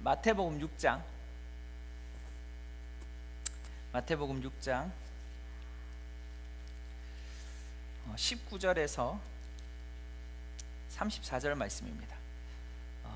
마태복음 6장 19절에서 34절 말씀입니다.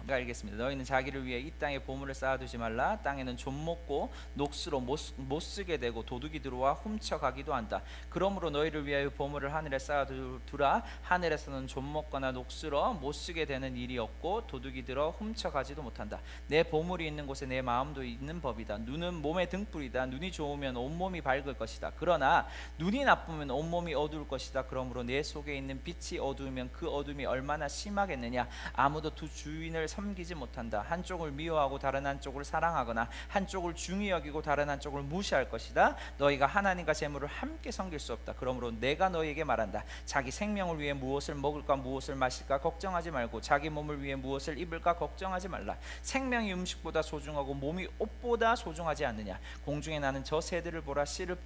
제가 읽겠습니다. 너희는 자기를 위해 이 땅에 보물을 쌓아두지 말라. 땅에는 좀 먹고 녹수로 못 쓰게 되고 도둑이 들어와 훔쳐가기도 한다. 그러므로 너희를 위하여 보물을 하늘에 쌓아두라. 하늘에서는 좀 먹거나 녹수로 못 쓰게 되는 일이 없고 도둑이 들어 훔쳐가지도 못한다. 내 보물이 있는 곳에 내 마음도 있는 법이다. 눈은 몸의 등불이다. 눈이 좋으면 온몸이 밝을 것이다. 그러나 눈이 나쁘면 온몸이 어두울 것이다. 그러므로 내 속에 있는 빛이 어두우면 그 어둠이 얼마나 심하겠느냐. 아무도 두 주인을 섬기지 못한다. 한쪽을 미워하고 다른 한쪽을 사랑하거나 한쪽을 중히 여기고 다른 한쪽을 무시할 것이다. 너희가 하나님과 재물을 함께 섬길 수 없다. 그러므로 내가 너희에게 말한다. 자기 생명을 위해 무엇을 먹을까 무엇을 마실까 걱정하지 말고 자기 몸을 위해 무엇을 입을까 걱정하지 말라. 생명이 음식보다 소중하고 몸이 옷보다 소중하지 않느냐. 공중에 나는 저 새들을 보라. 씨를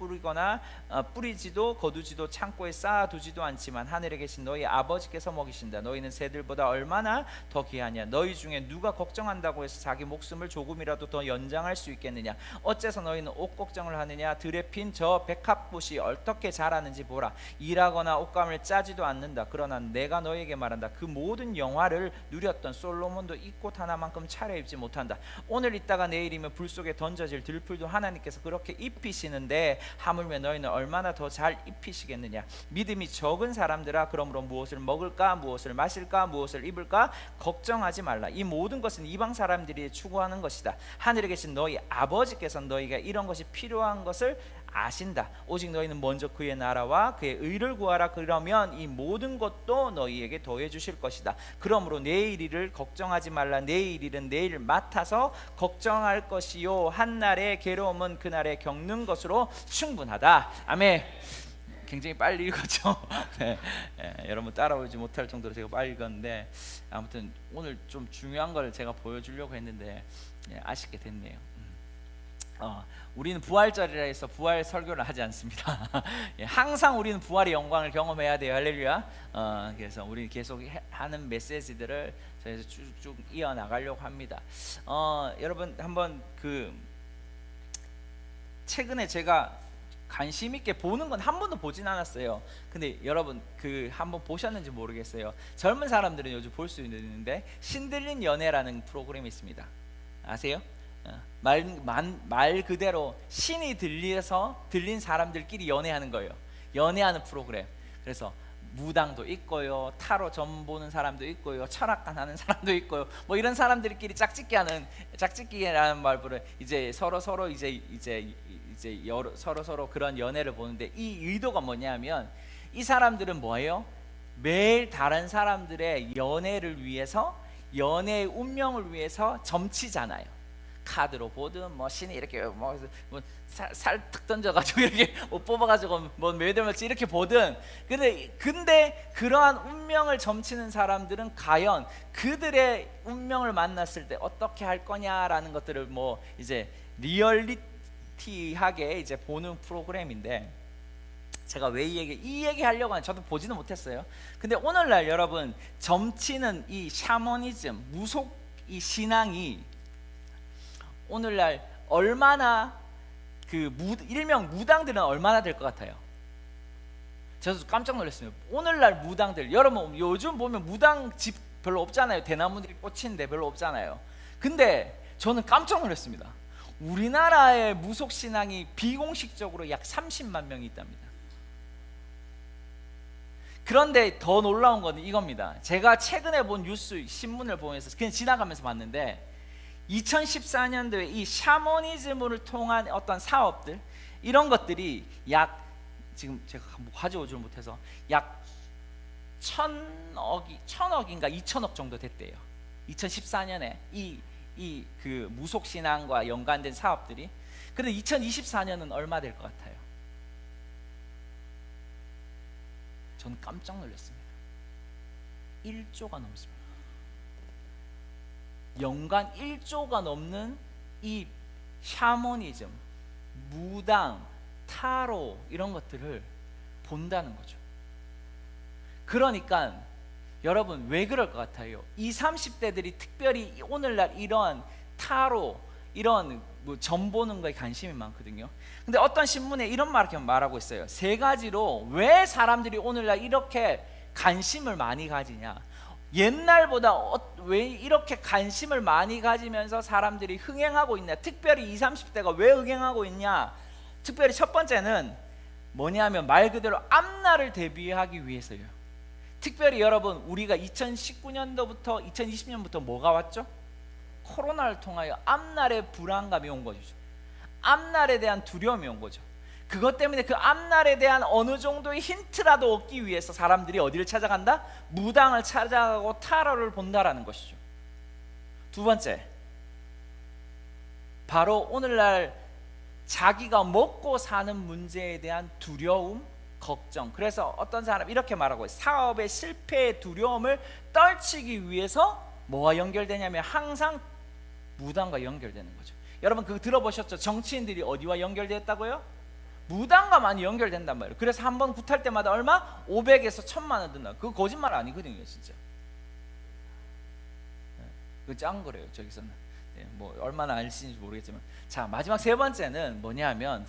뿌리지도 거두지도 창고에 쌓아두지도 않지만 하늘에 계신 너희 아버지께서 먹이신다. 너희는 새들보다 얼마나 더 귀하냐. 너희 중에 누가 걱정한다고 해서 자기 목숨을 조금이라도 더 연장할 수 있겠느냐. 어째서 너희는 옷 걱정을 하느냐. 들에 핀 저 백합꽃이 어떻게 자라는지 보라. 일하거나 옷감을 짜지도 않는다. 그러나 내가 너희에게 말한다. 그 모든 영화를 누렸던 솔로몬도 이 꽃 하나만큼 차려입지 못한다. 오늘 있다가 내일이면 불 속에 던져질 들풀도 하나님께서 그렇게 입히시는데 하물며 너희는 얼마나 더 잘 입히시겠느냐. 믿음이 적은 사람들아, 그러므로 무엇을 먹을까 무엇을 마실까 무엇을 입을까 걱정하지 말라. 이 모든 것은 이방 사람들이 추구하는 것이다. 하늘에 계신 너희 아버지께서 너희가 이런 것이 필요한 것을 아신다. 오직 너희는 먼저 그의 나라와 그의 의를 구하라. 그러면 이 모든 것도 너희에게 더해 주실 것이다. 그러므로 내일 일을 걱정하지 말라. 내일 일은 내일 맡아서 걱정할 것이요 한날의 괴로움은 그날에 겪는 것으로 충분하다. 아멘. 굉장히 빨리 읽었죠. 네, 여러분 따라오지 못할 정도로 제가 빨리 읽었는데 아무튼 오늘 좀 중요한 걸 제가 보여주려고 했는데 아쉽게 됐네요. 우리는 부활절이라 해서 부활 설교를 하지 않습니다. 항상 우리는 부활의 영광을 경험해야 돼요. 할렐루야. 그래서 우리 계속 하는 메시지들을 저희에서 쭉쭉 이어나가려고 합니다. 여러분 한번 최근에 제가 관심 있게 보는 건 한 번도 보진 않았어요. 근데 여러분 한번 보셨는지 모르겠어요. 젊은 사람들은 요즘 볼 수 있는데 신들린 연애라는 프로그램이 있습니다. 아세요? 말 그대로 신이 들린 사람들끼리 연애하는 거예요. 연애하는 프로그램. 그래서 무당도 있고요, 타로 점 보는 사람도 있고요, 철학관 하는 사람도 있고요. 뭐 이런 사람들끼리 짝짓기라는 말보다 이제 서로 그런 연애를 보는데 이 의도가 뭐냐면 이 사람들은 뭐예요? 매일 다른 사람들의 연애를 위해서, 연애의 운명을 위해서 점치잖아요. 카드로 보든 뭐 신이 이렇게 살탁 던져가지고 이렇게 못 뽑아가지고 뭐 매달mel지 이렇게 보든. 근데 그러한 운명을 점치는 사람들은 과연 그들의 운명을 만났을 때 어떻게 할 거냐라는 것들을 뭐 이제 리얼리티하게 이제 보는 프로그램인데, 제가 왜 이 얘기 하려고 하는지 저도 보지는 못했어요. 근데 오늘날 여러분 점치는 이 샤머니즘, 무속 이 신앙이 오늘날 얼마나 일명 무당들은 얼마나 될 것 같아요? 저도 깜짝 놀랐어요. 오늘날 무당들, 여러분 요즘 보면 무당 집 별로 없잖아요. 대나무들이 꽂히는데 별로 없잖아요. 근데 저는 깜짝 놀랐습니다. 우리나라의 무속 신앙이 비공식적으로 약 30만 명이 있답니다. 그런데 더 놀라운 건 이겁니다. 제가 최근에 본 뉴스 신문을 보면서 그냥 지나가면서 봤는데 2014년도에 이 샤머니즘을 통한 어떤 사업들, 이런 것들이 지금 제가 가져오지 못해서 약 1000억인가 2000억 정도 됐대요. 2014년에 그 무속 신앙과 연관된 사업들이. 근데 2024년은 얼마 될 것 같아요? 저는 깜짝 놀랐습니다. 1조가 넘습니다. 연간 1조가 넘는 이 샤머니즘, 무당, 타로 이런 것들을 본다는 거죠. 그러니까 여러분 왜 그럴 것 같아요? 20, 30대들이 특별히 오늘날 이런 타로 이런 뭐 점 보는 거에 관심이 많거든요. 근데 어떤 신문에 이런 말을 말하고 있어요. 세 가지로 왜 사람들이 오늘날 이렇게 관심을 많이 가지냐. 옛날보다 왜 이렇게 관심을 많이 가지면서 사람들이 흥행하고 있냐. 특별히 20, 30대가 왜 흥행하고 있냐. 특별히 첫 번째는 뭐냐면 말 그대로 앞날을 대비하기 위해서요. 특별히 여러분 우리가 2019년도부터 2020년부터 뭐가 왔죠? 코로나를 통하여 앞날의 불안감이 온 거죠. 앞날에 대한 두려움이 온 거죠. 그것 때문에 그 앞날에 대한 어느 정도의 힌트라도 얻기 위해서 사람들이 어디를 찾아간다? 무당을 찾아가고 타로를 본다라는 것이죠. 두 번째, 바로 오늘날 자기가 먹고 사는 문제에 대한 두려움, 걱정. 그래서 어떤 사람 이렇게 말하고 있어요. 사업의 실패의 두려움을 떨치기 위해서 뭐와 연결되냐면 항상 무당과 연결되는 거죠. 여러분 그거 들어보셨죠? 정치인들이 어디와 연결됐다고요? 무당과 많이 연결된단 말이에요. 그래서 한 번 굿할 때마다 얼마? 500에서 1000만 원 든다. 그거 거짓말 아니거든요, 진짜. 그거 짠 거래요, 저기서는. 뭐 얼마나 알지는지 모르겠지만. 자, 마지막 세 번째는 뭐냐면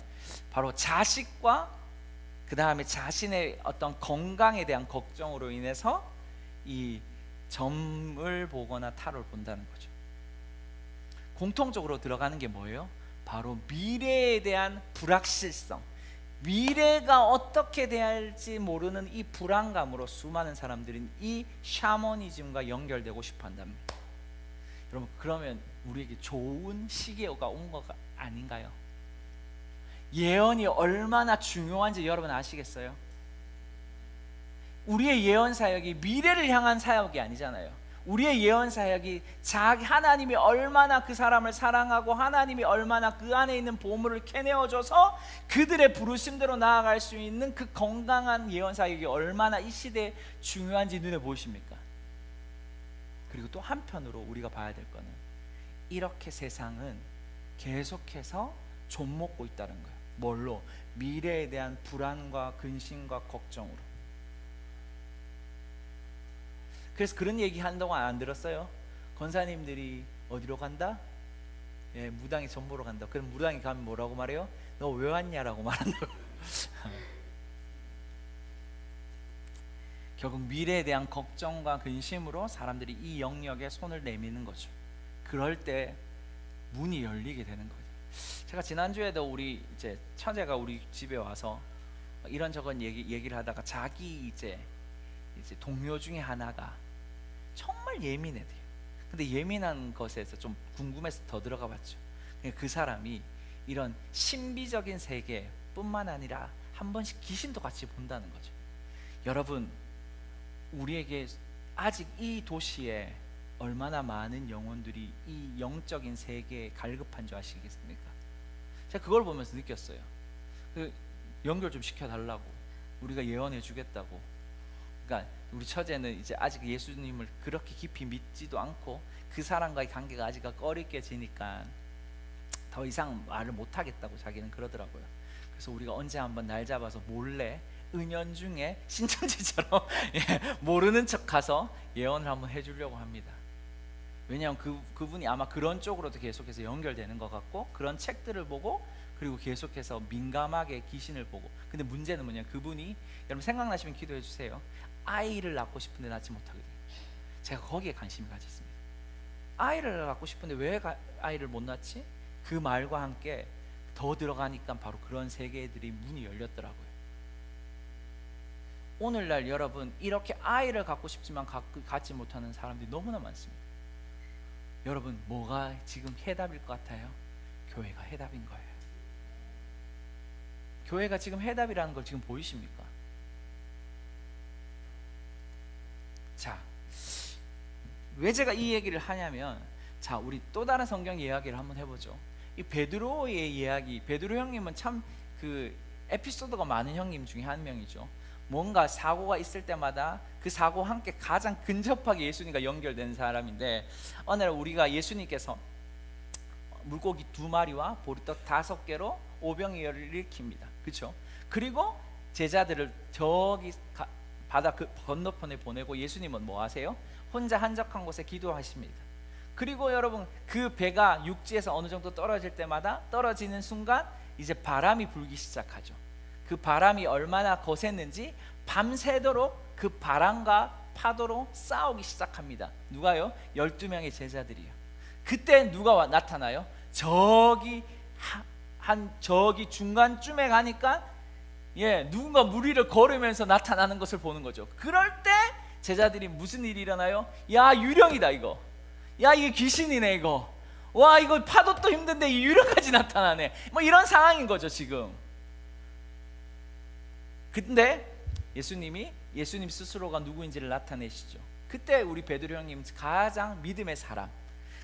바로 자식과 그 다음에 자신의 어떤 건강에 대한 걱정으로 인해서 이 점을 보거나 타로를 본다는 거죠. 공통적으로 들어가는 게 뭐예요? 바로 미래에 대한 불확실성, 미래가 어떻게 될지 모르는 이 불안감으로 수많은 사람들은 이 샤머니즘과 연결되고 싶어 한답니다. 여러분 그러면 우리에게 좋은 시기가 온 거 아닌가요? 예언이 얼마나 중요한지 여러분 아시겠어요? 우리의 예언 사역이 미래를 향한 사역이 아니잖아요. 우리의 예언 사역이 하나님이 얼마나 그 사람을 사랑하고 하나님이 얼마나 그 안에 있는 보물을 캐내어줘서 그들의 부르심대로 나아갈 수 있는 그 건강한 예언 사역이 얼마나 이 시대에 중요한지 눈에 보이십니까? 그리고 또 한편으로 우리가 봐야 될 거는 이렇게 세상은 계속해서 좀먹고 있다는 거예요. 뭘로? 미래에 대한 불안과 근심과 걱정으로. 그래서 그런 얘기 한동안 안 들었어요? 권사님들이 어디로 간다? 예, 무당이 점 보러 간다. 그럼 무당이 가면 뭐라고 말해요? 너 왜 왔냐라고 말한다고. 결국 미래에 대한 걱정과 근심으로 사람들이 이 영역에 손을 내미는 거죠. 그럴 때 문이 열리게 되는 거죠. 제가 지난주에도 우리 이제 처제가 우리 집에 와서 이런저런 얘기를 하다가 자기 이제 동료 중에 하나가 정말 예민해요. 근데 예민한 것에서 좀 궁금해서 더 들어가 봤죠. 그 사람이 이런 신비적인 세계뿐만 아니라 한 번씩 귀신도 같이 본다는 거죠. 여러분 우리에게 아직 이 도시에 얼마나 많은 영혼들이 이 영적인 세계에 갈급한 줄 아시겠습니까? 제가 그걸 보면서 느꼈어요. 연결 좀 시켜달라고, 우리가 예언해 주겠다고. 그러니까 우리 처제는 이제 아직 예수님을 그렇게 깊이 믿지도 않고 그 사람과의 관계가 아직 꺼리껴지니까 더 이상 말을 못하겠다고 자기는 그러더라고요. 그래서 우리가 언제 한번 날 잡아서 몰래 은연중에 신천지처럼 모르는 척 가서 예언을 한번 해주려고 합니다. 왜냐하면 그분이 아마 그런 쪽으로도 계속해서 연결되는 것 같고, 그런 책들을 보고 그리고 계속해서 민감하게 귀신을 보고. 근데 문제는 뭐냐, 그분이 여러분 생각나시면 기도해 주세요. 아이를 낳고 싶은데 낳지 못하거든요. 제가 거기에 관심을 가졌습니다. 아이를 낳고 싶은데 왜 아이를 못 낳지? 그 말과 함께 더 들어가니까 바로 그런 세계들이 문이 열렸더라고요. 오늘날 여러분 이렇게 아이를 갖고 싶지만 갖지 못하는 사람들이 너무나 많습니다. 여러분 뭐가 지금 해답일 것 같아요? 교회가 해답인 거예요. 교회가 지금 해답이라는 걸 지금 보이십니까? 자, 왜 제가 이 얘기를 하냐면, 자, 우리 또 다른 성경 이야기를 한번 해보죠. 이 베드로의 이야기, 베드로 형님은 참 그 에피소드가 많은 형님 중에 한 명이죠. 뭔가 사고가 있을 때마다 그 사고와 함께 가장 근접하게 예수님과 연결된 사람인데, 어느 날 우리가 예수님께서 물고기 2마리와 보리떡 5개로 오병이어를 일으킵니다. 그렇죠? 그리고 제자들을 저기 바다 그 건너편에 보내고 예수님은 뭐 하세요? 혼자 한적한 곳에 기도하십니다. 그리고 여러분 그 배가 육지에서 어느 정도 떨어질 때마다 떨어지는 순간 이제 바람이 불기 시작하죠. 그 바람이 얼마나 거셌는지 밤새도록 그 바람과 파도로 싸우기 시작합니다. 누가요? 12명의 제자들이요. 그때 누가 나타나요? 저기 저기 중간쯤에 가니까 누군가 물 위를 걸으면서 나타나는 것을 보는 거죠. 그럴 때 제자들이 무슨 일이 일어나요? 야, 유령이다 이거. 야, 이게 귀신이네 이거. 와, 이거 파도도 힘든데 이 유령까지 나타나네. 뭐 이런 상황인 거죠 지금. 근데 예수님 스스로가 누구인지를 나타내시죠. 그때 우리 베드로 형님 가장 믿음의 사람,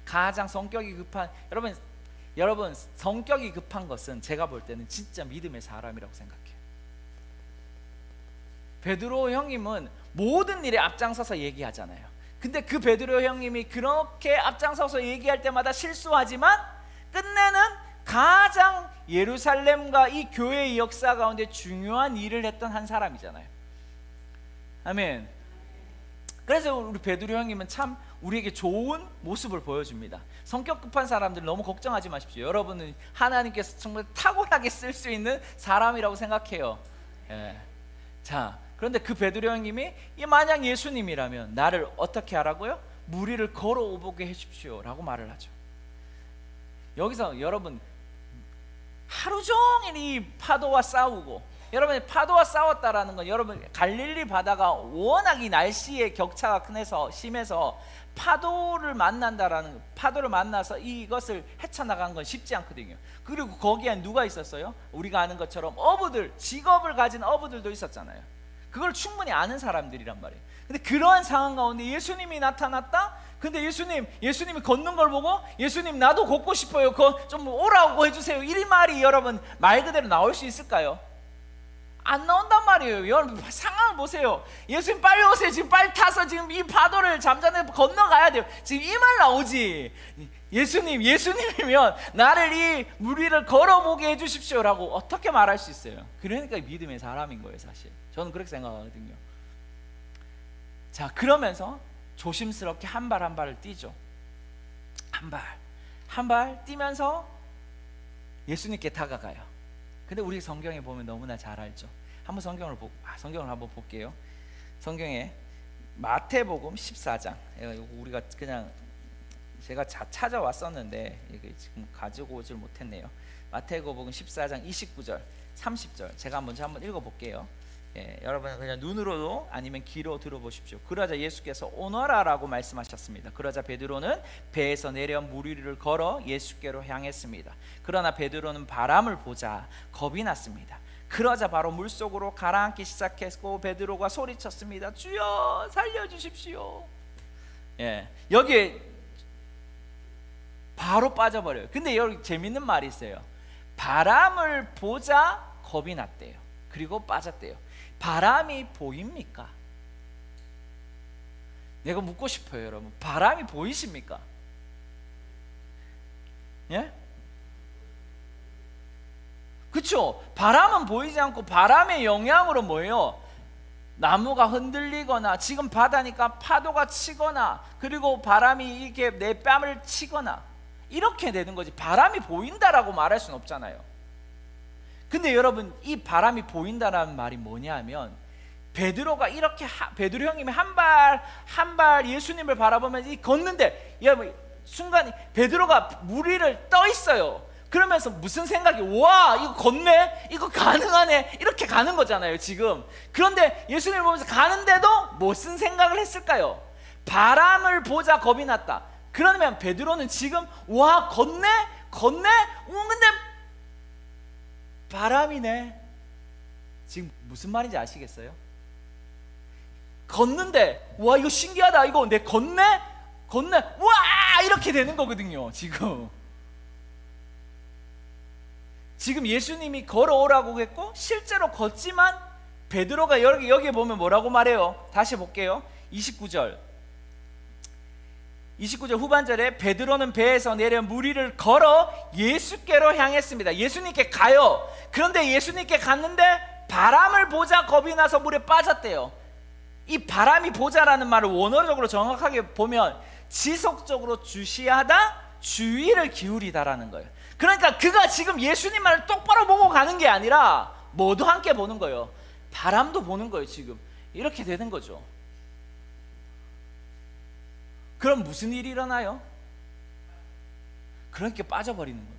가장 성격이 급한, 여러분 성격이 급한 것은 제가 볼 때는 진짜 믿음의 사람이라고 생각해요. 베드로 형님은 모든 일에 앞장서서 얘기하잖아요. 근데 그 베드로 형님이 그렇게 앞장서서 얘기할 때마다 실수하지만 끝내는 가장 예루살렘과 이 교회의 역사 가운데 중요한 일을 했던 한 사람이잖아요. 아멘. 그래서 우리 베드로 형님은 참 우리에게 좋은 모습을 보여줍니다. 성격 급한 사람들 너무 걱정하지 마십시오. 여러분은 하나님께서 정말 탁월하게 쓸 수 있는 사람이라고 생각해요. 자, 그런데 그 베드로 형님이 만약 예수님이라면 나를 어떻게 하라고요? 물 위를 걸어오게 해주십시오 라고 말을 하죠. 여기서 여러분 하루 종일 이 파도와 싸우고, 여러분 파도와 싸웠다라는 건 여러분 갈릴리 바다가 워낙 이 날씨의 격차가 심해서 파도를 만나서 이것을 헤쳐나간 건 쉽지 않거든요. 그리고 거기에 누가 있었어요? 우리가 아는 것처럼 직업을 가진 어부들도 있었잖아요. 그걸 충분히 아는 사람들이란 말이에요. 근데 그러한 상황 가운데 예수님이 나타났다? 근데 예수님이 걷는 걸 보고 예수님 나도 걷고 싶어요. 그거 좀 오라고 해주세요. 이 말이 여러분 말 그대로 나올 수 있을까요? 안 나온단 말이에요. 여러분 상황을 보세요. 예수님 빨리 오세요. 지금 빨리 타서 지금 이 파도를 잠잠히 건너가야 돼요. 지금 이 말 나오지. 예수님이면 나를 이 물 위를 걸어보게 해주십시오라고 어떻게 말할 수 있어요? 그러니까 믿음의 사람인 거예요 사실. 저는 그렇게 생각하거든요. 자, 그러면서 조심스럽게 한 발 한 발을 뛰죠. 한 발 뛰면서 예수님께 다가가요. 근데 우리 성경에 보면 너무나 잘 알죠. 한번 성경을 한번 볼게요. 성경에 마태복음 14장. 우리가 그냥 제가 찾아왔었는데 지금 가지고 오질 못했네요. 마태복음 14장 29절 30절 제가 먼저 한번 읽어볼게요. 여러분 그냥 눈으로도 아니면 귀로 들어보십시오. 그러자 예수께서 오너라라고 말씀하셨습니다. 그러자 베드로는 배에서 내려 물 위를 걸어 예수께로 향했습니다. 그러나 베드로는 바람을 보자 겁이 났습니다. 그러자 바로 물속으로 가라앉기 시작했고 베드로가 소리쳤습니다. 주여 살려주십시오. 여기에 바로 빠져버려요. 근데 여기 재밌는 말이 있어요. 바람을 보자 겁이 났대요. 그리고 빠졌대요. 바람이 보입니까? 내가 묻고 싶어요, 여러분. 바람이 보이십니까? 그렇죠? 바람은 보이지 않고 바람의 영향으로 뭐예요? 나무가 흔들리거나, 지금 바다니까 파도가 치거나, 그리고 바람이 이렇게 내 뺨을 치거나 이렇게 되는 거지. 바람이 보인다라고 말할 수는 없잖아요. 근데 여러분 이 바람이 보인다라는 말이 뭐냐면 베드로가 이렇게 베드로 형님이 한 발 예수님을 바라보면서 걷는데 여러분 순간 베드로가 물 위를 떠 있어요. 그러면서 무슨 생각이, 와 이거 걷네, 이거 가능하네, 이렇게 가는 거잖아요 지금. 그런데 예수님을 보면서 가는데도 무슨 생각을 했을까요? 바람을 보자 겁이 났다. 그러면 베드로는 지금 와 걷네 근데 바람이네. 지금 무슨 말인지 아시겠어요? 걷는데 와 이거 신기하다, 이거 내 걷네 와 이렇게 되는 거거든요. 지금 예수님이 걸어오라고 했고 실제로 걷지만 베드로가 여기에 보면 뭐라고 말해요? 다시 볼게요. 29절 후반절에 베드로는 배에서 내려 물 위를 걸어 예수께로 향했습니다. 예수님께 가요. 그런데 예수님께 갔는데 바람을 보자 겁이 나서 물에 빠졌대요. 이 바람이 보자라는 말을 원어적으로 정확하게 보면 지속적으로 주시하다, 주의를 기울이다라는 거예요. 그러니까 그가 지금 예수님 말을 똑바로 보고 가는 게 아니라 뭐도 함께 보는 거예요. 바람도 보는 거예요. 지금 이렇게 되는 거죠. 그럼 무슨 일이 일어나요? 그렇게 빠져버리는 거예요.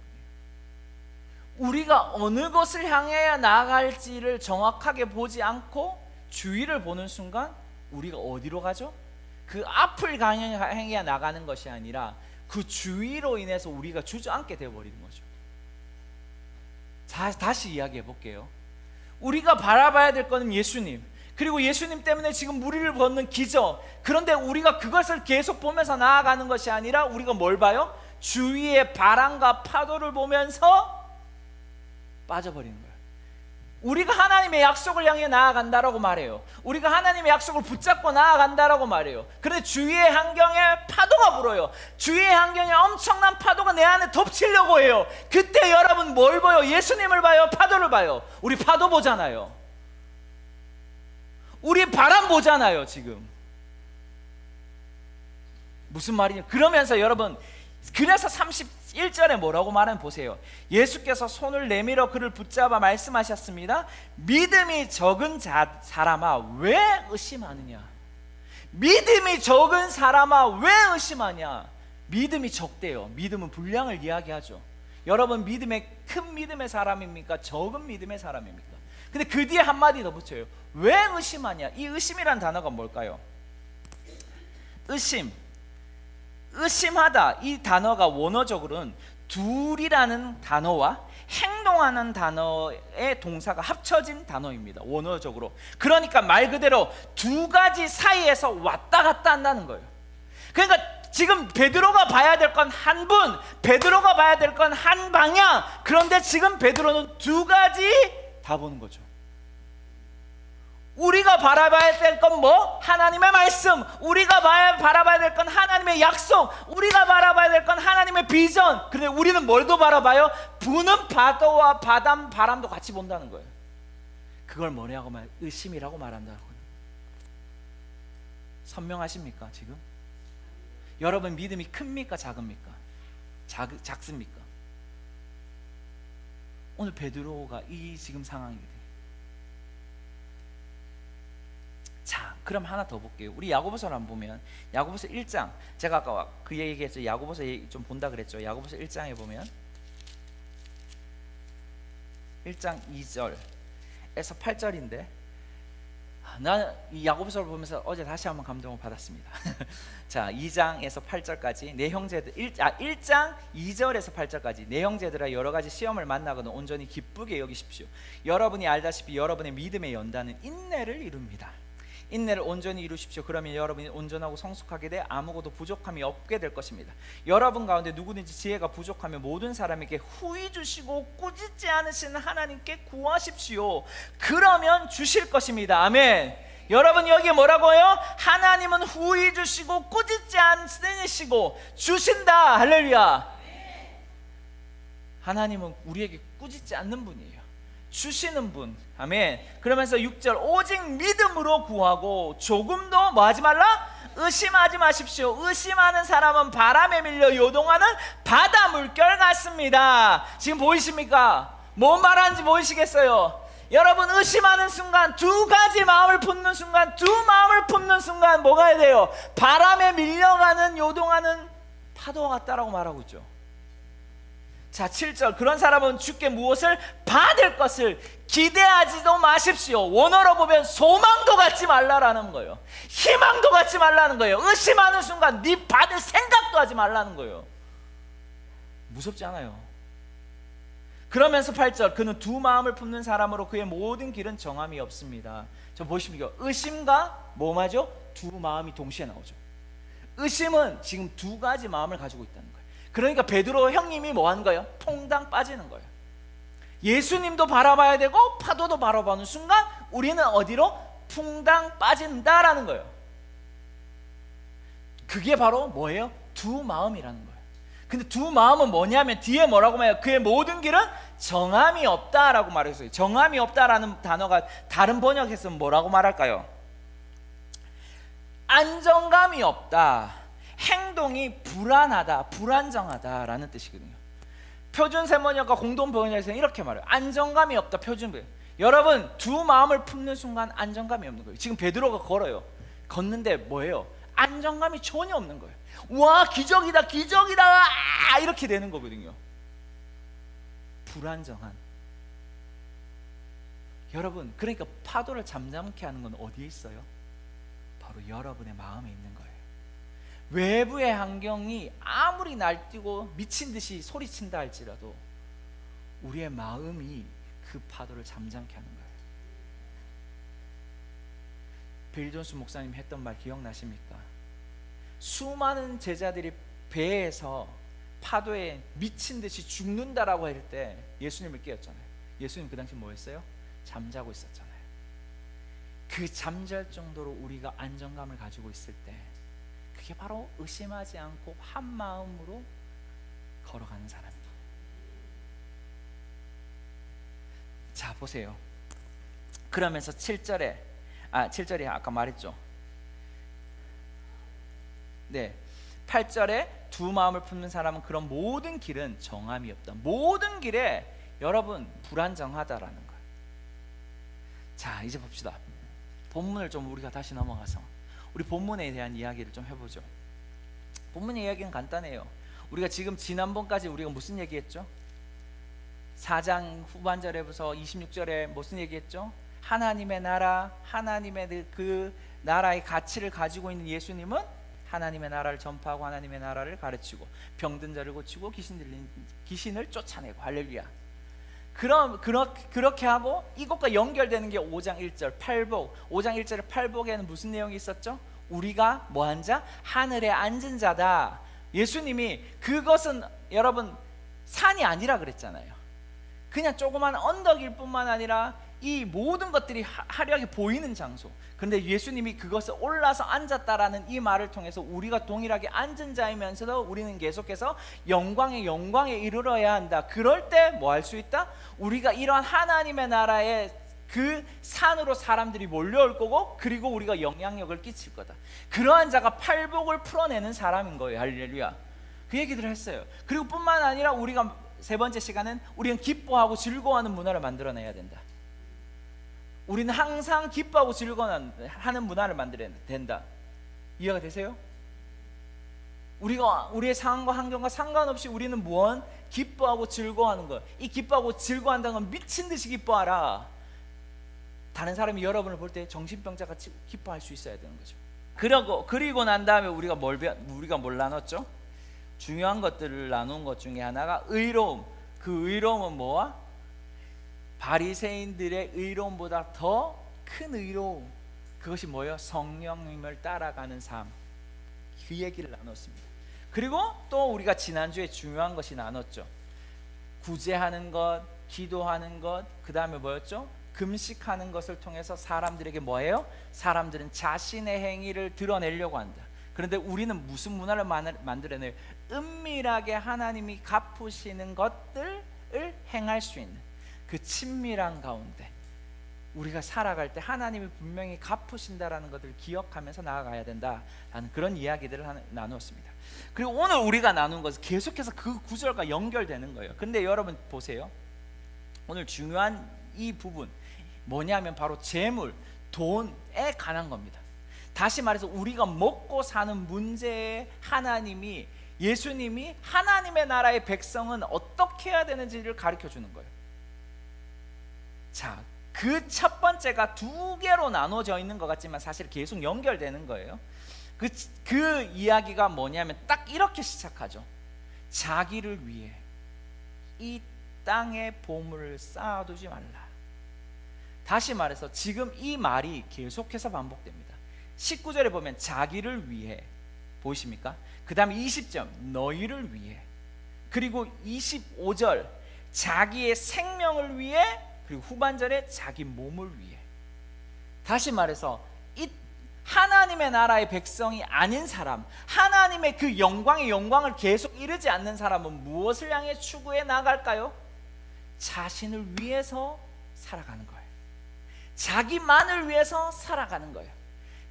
우리가 어느 것을 향해 나아갈지를 정확하게 보지 않고 주위를 보는 순간 우리가 어디로 가죠? 그 앞을 향해 나가는 것이 아니라 그 주위로 인해서 우리가 주저앉게 되어버리는 거죠. 자, 다시 이야기해 볼게요. 우리가 바라봐야 될 것은 예수님, 그리고 예수님 때문에 지금 무리를 걷는 기적. 그런데 우리가 그것을 계속 보면서 나아가는 것이 아니라 우리가 뭘 봐요? 주위의 바람과 파도를 보면서 빠져버리는 거예요. 우리가 하나님의 약속을 향해 나아간다라고 말해요. 우리가 하나님의 약속을 붙잡고 나아간다라고 말해요. 그런데 주위의 환경에 파도가 불어요. 주위의 환경에 엄청난 파도가 내 안에 덮치려고 해요. 그때 여러분 뭘 봐요? 예수님을 봐요? 파도를 봐요? 우리 파도 보잖아요. 우리 바람 보잖아요. 지금 무슨 말이냐? 그러면서 여러분, 그래서 31절에 뭐라고 말하면 보세요. 예수께서 손을 내밀어 그를 붙잡아 말씀하셨습니다. 믿음이 적은 사람아 왜 의심하느냐? 믿음이 적은 사람아 왜 의심하냐? 믿음이 적대요. 믿음은 분량을 이야기하죠. 여러분, 큰 믿음의 사람입니까? 적은 믿음의 사람입니까? 근데 그 뒤에 한마디 더 붙여요. 왜 의심하냐? 이 의심이란 단어가 뭘까요? 의심하다, 이 단어가 원어적으로는 둘이라는 단어와 행동하는 단어의 동사가 합쳐진 단어입니다. 원어적으로. 그러니까 말 그대로 두 가지 사이에서 왔다 갔다 한다는 거예요. 그러니까 지금 베드로가 봐야 될 건 한 분, 베드로가 봐야 될 건 한 방향. 그런데 지금 베드로는 두 가지 다 보는 거죠. 우리가 바라봐야 될 건 뭐? 하나님의 말씀. 우리가 바라봐야 될 건 하나님의 약속. 우리가 바라봐야 될 건 하나님의 비전. 그런데 우리는 뭘 더 바라봐요? 부는 파도와 바람도 같이 본다는 거예요. 그걸 뭐냐고 의심이라고 말한다고요. 선명하십니까 지금? 여러분 믿음이 큽니까 작습니까? 작습니까? 오늘 베드로가 이 지금 상황이게 돼요. 자, 그럼 하나 더 볼게요. 우리 야고보서를 한번 보면 야고보서 1장, 제가 아까 그 얘기했죠. 야고보서 좀 본다 그랬죠. 야고보서 1장에 보면 1장 2절에서 8절인데 나는 이 야고보서를 보면서 어제 다시 한번 감동을 받았습니다. 자, 2장에서 8절까지 내 형제들 1장 2절에서 8절까지 내 형제들아 여러 가지 시험을 만나거든 온전히 기쁘게 여기십시오. 여러분이 알다시피 여러분의 믿음의 연단은 인내를 이룹니다. 인내를 온전히 이루십시오. 그러면 여러분이 온전하고 성숙하게 돼 아무것도 부족함이 없게 될 것입니다. 여러분 가운데 누구든지 지혜가 부족하면 모든 사람에게 후히 주시고 꾸짖지 않으시는 하나님께 구하십시오. 그러면 주실 것입니다. 아멘. 여러분 여기에 뭐라고 해요? 하나님은 후히 주시고 꾸짖지 않으시고 주신다. 할렐루야. 하나님은 우리에게 꾸짖지 않는 분이에요. 주시는 분. 아멘. 그러면서 6절 오직 믿음으로 구하고 조금도 뭐하지 말라? 의심하지 마십시오. 의심하는 사람은 바람에 밀려 요동하는 바다 물결 같습니다. 지금 보이십니까? 뭔 말하는지 보이시겠어요? 여러분 의심하는 순간 두 가지 마음을 품는 순간 두 마음을 품는 순간 뭐가 해야 돼요? 바람에 밀려가는 요동하는 파도와 같다라고 말하고 있죠. 자 7절 그런 사람은 주께 무엇을 받을 것을 기대하지도 마십시오. 원어로 보면 소망도 갖지 말라라는 거예요. 희망도 갖지 말라는 거예요. 의심하는 순간 네 받을 생각도 하지 말라는 거예요. 무섭지 않아요? 그러면서 8절 그는 두 마음을 품는 사람으로 그의 모든 길은 정함이 없습니다. 저 보십니까? 의심과 뭐마죠? 두 마음이 동시에 나오죠. 의심은 지금 두 가지 마음을 가지고 있다는 거예요. 그러니까 베드로 형님이 뭐 하는 거예요? 퐁당 빠지는 거예요. 예수님도 바라봐야 되고 파도도 바라보는 순간 우리는 어디로? 퐁당 빠진다라는 거예요. 그게 바로 뭐예요? 두 마음이라는 거예요. 근데 두 마음은 뭐냐면 뒤에 뭐라고 말해요? 그의 모든 길은 정함이 없다라고 말했어요. 정함이 없다라는 단어가 다른 번역에서는 뭐라고 말할까요? 안정감이 없다, 행동이 불안하다, 불안정하다라는 뜻이거든요. 표준 세번역과 공동 번역에서는 이렇게 말해요. 안정감이 없다, 표준 번역. 여러분, 두 마음을 품는 순간 안정감이 없는 거예요. 지금 베드로가 걸어요. 걷는데 뭐예요? 안정감이 전혀 없는 거예요. 와, 기적이다, 기적이다, 아, 이렇게 되는 거거든요. 불안정한. 여러분, 그러니까 파도를 잠잠케 하는 건 어디에 있어요? 바로 여러분의 마음에 있는 거예요. 외부의 환경이 아무리 날뛰고 미친 듯이 소리친다 할지라도 우리의 마음이 그 파도를 잠잠케 하는 거예요. 빌 존스 목사님 했던 말 기억나십니까? 수많은 제자들이 배에서 파도에 미친 듯이 죽는다라고 할 때 예수님을 깨웠잖아요. 예수님 그 당시 뭐 했어요? 잠자고 있었잖아요. 그 잠잘 정도로 우리가 안정감을 가지고 있을 때 그게 바로 의심하지 않고 한 마음으로 걸어가는 사람이에요. 자, 보세요. 그러면서 7절에 아까 말했죠. 네, 8절에 두 마음을 품는 사람은 그런 모든 길은 정함이 없다. 모든 길에 여러분 불안정하다라는 거예요. 자, 이제 봅시다. 본문을 좀 우리가 다시 넘어가서 우리 본문에 대한 이야기를 좀 해보죠. 본문의 이야기는 간단해요. 우리가 지금 지난번까지 우리가 무슨 얘기했죠? 4장 후반절에부터 26절에 무슨 얘기했죠? 하나님의 나라, 하나님의 그 나라의 가치를 가지고 있는 예수님은 하나님의 나라를 전파하고 하나님의 나라를 가르치고 병든 자를 고치고 귀신을 쫓아내고, 할렐루야. 그렇게 하고 이것과 연결되는 게 5장 1절 팔복. 5장 1절의 팔복에는 무슨 내용이 있었죠? 우리가 뭐한 자? 하늘에 앉은 자다. 예수님이 그것은 여러분 산이 아니라 그랬잖아요. 그냥 조그만 언덕일 뿐만 아니라 이 모든 것들이 화려하게 보이는 장소. 그런데 예수님이 그것을 올라서 앉았다라는 이 말을 통해서 우리가 동일하게 앉은 자이면서도 우리는 계속해서 영광에 이르러야 한다. 그럴 때 뭐 할 수 있다? 우리가 이러한 하나님의 나라에 그 산으로 사람들이 몰려올 거고, 그리고 우리가 영향력을 끼칠 거다. 그러한 자가 팔복을 풀어내는 사람인 거예요. 할렐루야. 그 얘기들을 했어요. 그리고 뿐만 아니라 우리가 세 번째 시간은 우리는 기뻐하고 즐거워하는 문화를 만들어내야 된다. 우리는 항상 기뻐하고 즐거워하는 문화를 만들어야 된다. 이해가 되세요? 우리가 우리의 상황과 환경과 상관없이 우리는 무언? 기뻐하고 즐거워하는 것. 이 기뻐하고 즐거워한다는 건 미친 듯이 기뻐하라. 다른 사람이 여러분을 볼 때 정신병자같이 기뻐할 수 있어야 되는 거죠. 그리고 난 다음에 우리가 뭘 나눴죠? 중요한 것들을 나눈 것 중에 하나가 의로움. 그 의로움은 뭐와? 바리새인들의 의로움보다 더 큰 의로움. 그것이 뭐예요? 성령님을 따라가는 삶. 그 얘기를 나눴습니다. 그리고 또 우리가 지난주에 중요한 것이 나눴죠. 구제하는 것, 기도하는 것, 그 다음에 뭐였죠? 금식하는 것을 통해서 사람들에게 뭐예요? 사람들은 자신의 행위를 드러내려고 한다. 그런데 우리는 무슨 문화를 만들어내요? 은밀하게 하나님이 갚으시는 것들을 행할 수 있는 그 친밀한 가운데 우리가 살아갈 때 하나님이 분명히 갚으신다라는 것을 기억하면서 나아가야 된다라는 그런 이야기들을 나누었습니다. 그리고 오늘 우리가 나눈 것은 계속해서 그 구절과 연결되는 거예요. 근데 여러분 보세요. 오늘 중요한 이 부분 뭐냐면 바로 재물, 돈에 관한 겁니다. 다시 말해서 우리가 먹고 사는 문제에 예수님이 하나님의 나라의 백성은 어떻게 해야 되는지를 가르쳐 주는 거예요. 자, 그 첫 번째가 두 개로 나눠져 있는 것 같지만 사실 계속 연결되는 거예요. 그 이야기가 뭐냐면 딱 이렇게 시작하죠. 자기를 위해 이 땅에 보물을 쌓아두지 말라. 다시 말해서 지금 이 말이 계속해서 반복됩니다. 19절에 보면 자기를 위해 보이십니까? 그 다음에 20절 너희를 위해, 그리고 25절 자기의 생명을 위해, 그리고 후반절에 자기 몸을 위해. 다시 말해서 이 하나님의 나라의 백성이 아닌 사람, 하나님의 그 영광을 계속 이루지 않는 사람은 무엇을 향해 추구해 나갈까요? 자신을 위해서 살아가는 거예요. 자기만을 위해서 살아가는 거예요.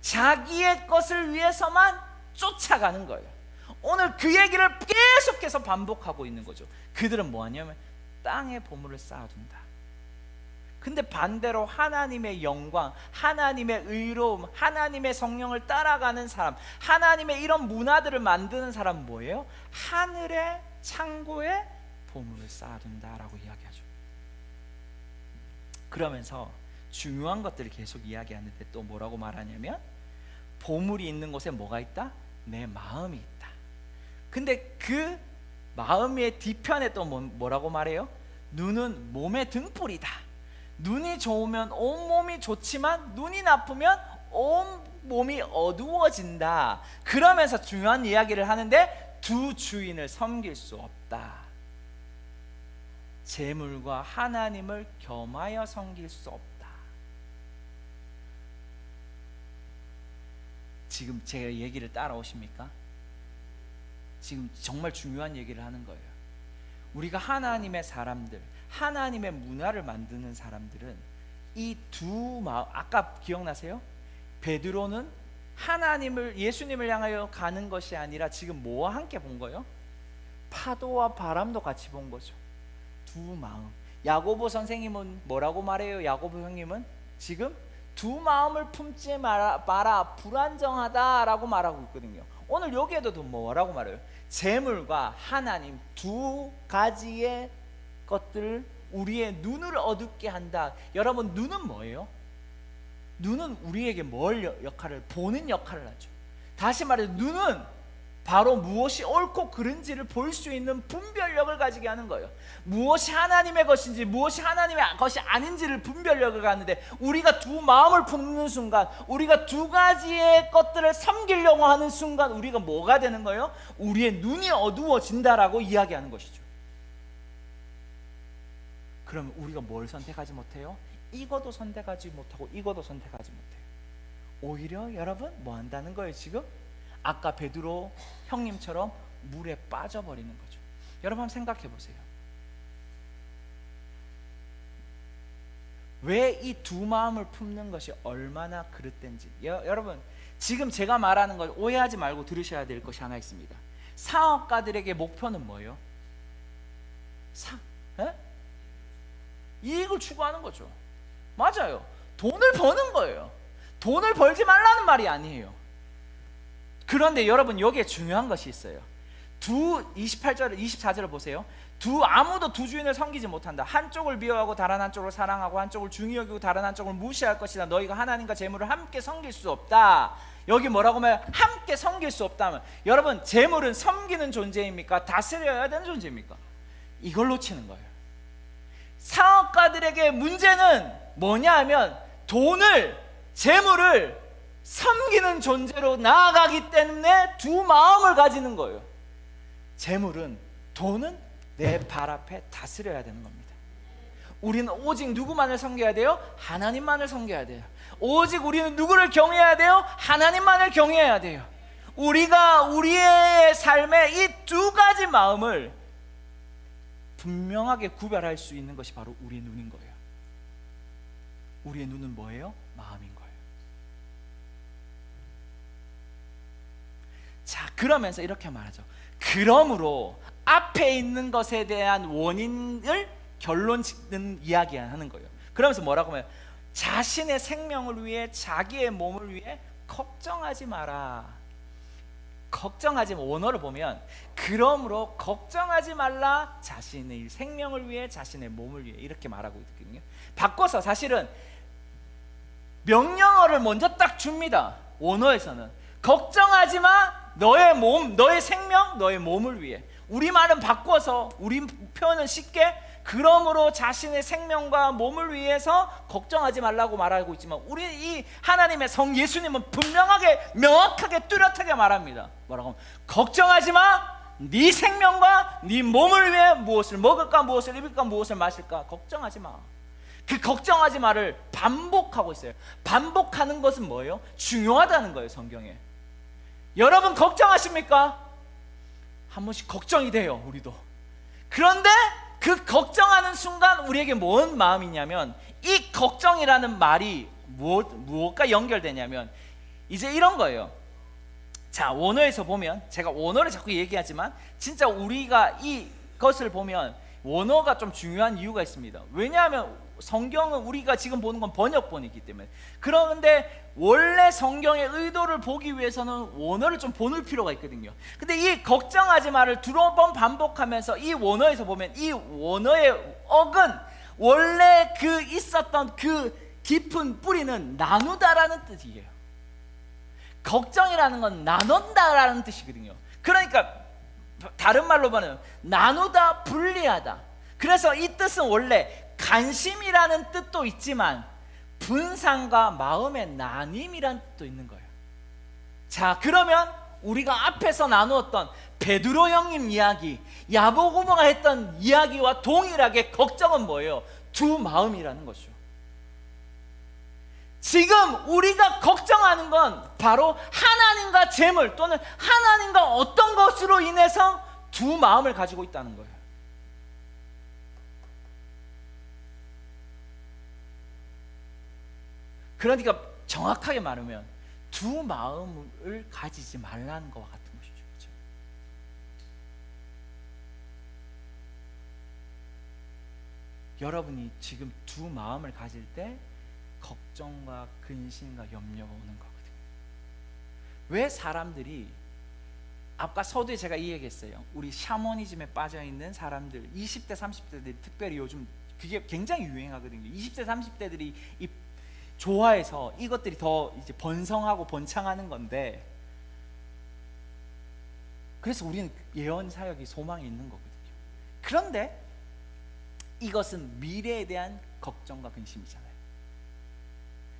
자기의 것을 위해서만 쫓아가는 거예요. 오늘 그 얘기를 계속해서 반복하고 있는 거죠. 그들은 뭐하냐면 땅에 보물을 쌓아둔다. 근데 반대로 하나님의 영광, 하나님의 의로움, 하나님의 성령을 따라가는 사람, 하나님의 이런 문화들을 만드는 사람은 뭐예요? 하늘의 창고에 보물을 쌓아둔다라고 이야기하죠. 그러면서 중요한 것들을 계속 이야기하는데 또 뭐라고 말하냐면 보물이 있는 곳에 뭐가 있다? 내 마음이 있다. 근데 그 마음의 뒤편에 또 뭐라고 말해요? 눈은 몸의 등불이다. 눈이 좋으면 온몸이 좋지만 눈이 나쁘면 온몸이 어두워진다. 그러면서 중요한 이야기를 하는데 두 주인을 섬길 수 없다. 재물과 하나님을 겸하여 섬길 수 없다. 지금 제 얘기를 따라오십니까? 지금 정말 중요한 얘기를 하는 거예요. 우리가 하나님의 사람들, 하나님의 문화를 만드는 사람들은 이 두 마음, 아까 기억나세요? 베드로는 하나님을, 예수님을 향하여 가는 것이 아니라 지금 뭐와 함께 본 거예요? 파도와 바람도 같이 본 거죠. 두 마음. 야고보 선생님은 뭐라고 말해요? 야고보 형님은 지금 두 마음을 품지 마라, 불안정하다라고 말하고 있거든요. 오늘 여기에도 뭐라고 말해요? 재물과 하나님 두 가지의 것들, 우리의 눈을 어둡게 한다. 여러분, 눈은 뭐예요? 눈은 우리에게 뭘 역할을, 보는 역할을 하죠. 다시 말해 눈은 바로 무엇이 옳고 그른지를 볼 수 있는 분별력을 가지게 하는 거예요. 무엇이 하나님의 것인지 무엇이 하나님의 것이 아닌지를 분별력을 갖는데, 우리가 두 마음을 품는 순간, 우리가 두 가지의 것들을 섬기려고 하는 순간 우리가 뭐가 되는 거예요? 우리의 눈이 어두워진다라고 이야기하는 것이죠. 그러면 우리가 뭘 선택하지 못해요? 이것도 선택하지 못하고 이것도 선택하지 못해요. 오히려 여러분 뭐 한다는 거예요? 지금 아까 베드로 형님처럼 물에 빠져버리는 거죠. 여러분 한번 생각해 보세요. 왜 이 두 마음을 품는 것이 얼마나 그릇된지. 여러분 지금 제가 말하는 걸 오해하지 말고 들으셔야 될 것이 하나 있습니다. 사업가들에게 목표는 뭐예요? 이익을 추구하는 거죠. 맞아요. 돈을 버는 거예요. 돈을 벌지 말라는 말이 아니에요. 그런데 여러분 여기에 중요한 것이 있어요. 28절, 24절을 보세요. 아무도 두 주인을 섬기지 못한다. 한쪽을 미워하고 다른 한쪽을 사랑하고 한쪽을 중히 여기고 다른 한쪽을 무시할 것이다. 너희가 하나님과 재물을 함께 섬길 수 없다. 여기 뭐라고 말해요? 함께 섬길 수 없다면, 여러분 재물은 섬기는 존재입니까? 다스려야 되는 존재입니까? 이걸 놓치는 거예요. 사업가들에게 문제는 뭐냐 하면 돈을, 재물을 섬기는 존재로 나아가기 때문에 두 마음을 가지는 거예요. 재물은, 돈은 내 발 앞에 다스려야 되는 겁니다. 우리는 오직 누구만을 섬겨야 돼요? 하나님만을 섬겨야 돼요. 오직 우리는 누구를 경외해야 돼요? 하나님만을 경외해야 돼요. 우리가 우리의 삶에 이 두 가지 마음을 분명하게 구별할 수 있는 것이 바로 우리의 눈인 거예요. 우리의 눈은 뭐예요? 마음인 거예요. 자, 그러면서 이렇게 말하죠. 그러므로 앞에 있는 것에 대한 원인을 결론 짓는 이야기하는 거예요. 그러면서 뭐라고 해요? 자신의 생명을 위해, 자기의 몸을 위해 걱정하지 마라. 걱정하지, 원어를 보면 그러므로 걱정하지 말라, 자신의 생명을 위해, 자신의 몸을 위해, 이렇게 말하고 있거든요. 바꿔서 사실은 명령어를 먼저 딱 줍니다. 원어에서는 걱정하지 마, 너의 몸, 너의 생명, 너의 몸을 위해. 우리말은 바꿔서, 우리 표현은 쉽게 그러므로 자신의 생명과 몸을 위해서 걱정하지 말라고 말하고 있지만, 우리 이 하나님의 성 예수님은 분명하게, 명확하게, 뚜렷하게 말합니다. 뭐라고? 걱정하지 마, 네 생명과 네 몸을 위해 무엇을 먹을까, 무엇을 입을까, 무엇을 마실까 걱정하지 마. 그 걱정하지 마를 반복하고 있어요. 반복하는 것은 뭐예요? 중요하다는 거예요. 성경에. 여러분 걱정하십니까? 한 번씩 걱정이 돼요. 우리도. 그런데 그 걱정하는 순간 우리에게 뭔 마음이냐면, 이 걱정이라는 말이 무엇과 연결되냐면, 이제 이런 거예요. 자, 원어에서 보면, 제가 원어를 자꾸 얘기하지만 진짜 우리가 이것을 보면 원어가 좀 중요한 이유가 있습니다. 왜냐하면 성경은 우리가 지금 보는 건 번역본이기 때문에. 그런데 원래 성경의 의도를 보기 위해서는 원어를 좀 보는 필요가 있거든요. 근데 이 걱정하지 마를 두어 번 반복하면서 이 원어에서 보면 이 원어의 억은 원래 그 있었던 그 깊은 뿌리는 나누다라는 뜻이에요. 걱정이라는 건 나눈다라는 뜻이거든요. 그러니까 다른 말로 말하면 나누다, 분리하다. 그래서 이 뜻은 원래 관심이라는 뜻도 있지만 분산과 마음의 나눔이라는 뜻도 있는 거예요. 자, 그러면 우리가 앞에서 나누었던 베드로 형님 이야기, 야고보가 했던 이야기와 동일하게 걱정은 뭐예요? 두 마음이라는 것이죠. 지금 우리가 걱정하는 건 바로 하나님과 재물 또는 하나님과 어떤 것으로 인해서 두 마음을 가지고 있다는 거예요. 그러니까 정확하게 말하면 두 마음을 가지지 말라는 것과 같은 것이죠. 그렇죠? 여러분이 지금 두 마음을 가질 때 걱정과 근심과 염려가 오는 거거든요. 왜 사람들이 아까 서두에 제가 이 얘기했어요. 우리 샤머니즘에 빠져있는 사람들 20대 30대들이 특별히 요즘 그게 굉장히 유행하거든요. 20대 30대들이 이 좋아해서 이것들이 더 이제 번성하고 번창하는 건데, 그래서 우리는 예언 사역이 소망이 있는 거거든요. 그런데 이것은 미래에 대한 걱정과 근심이잖아요.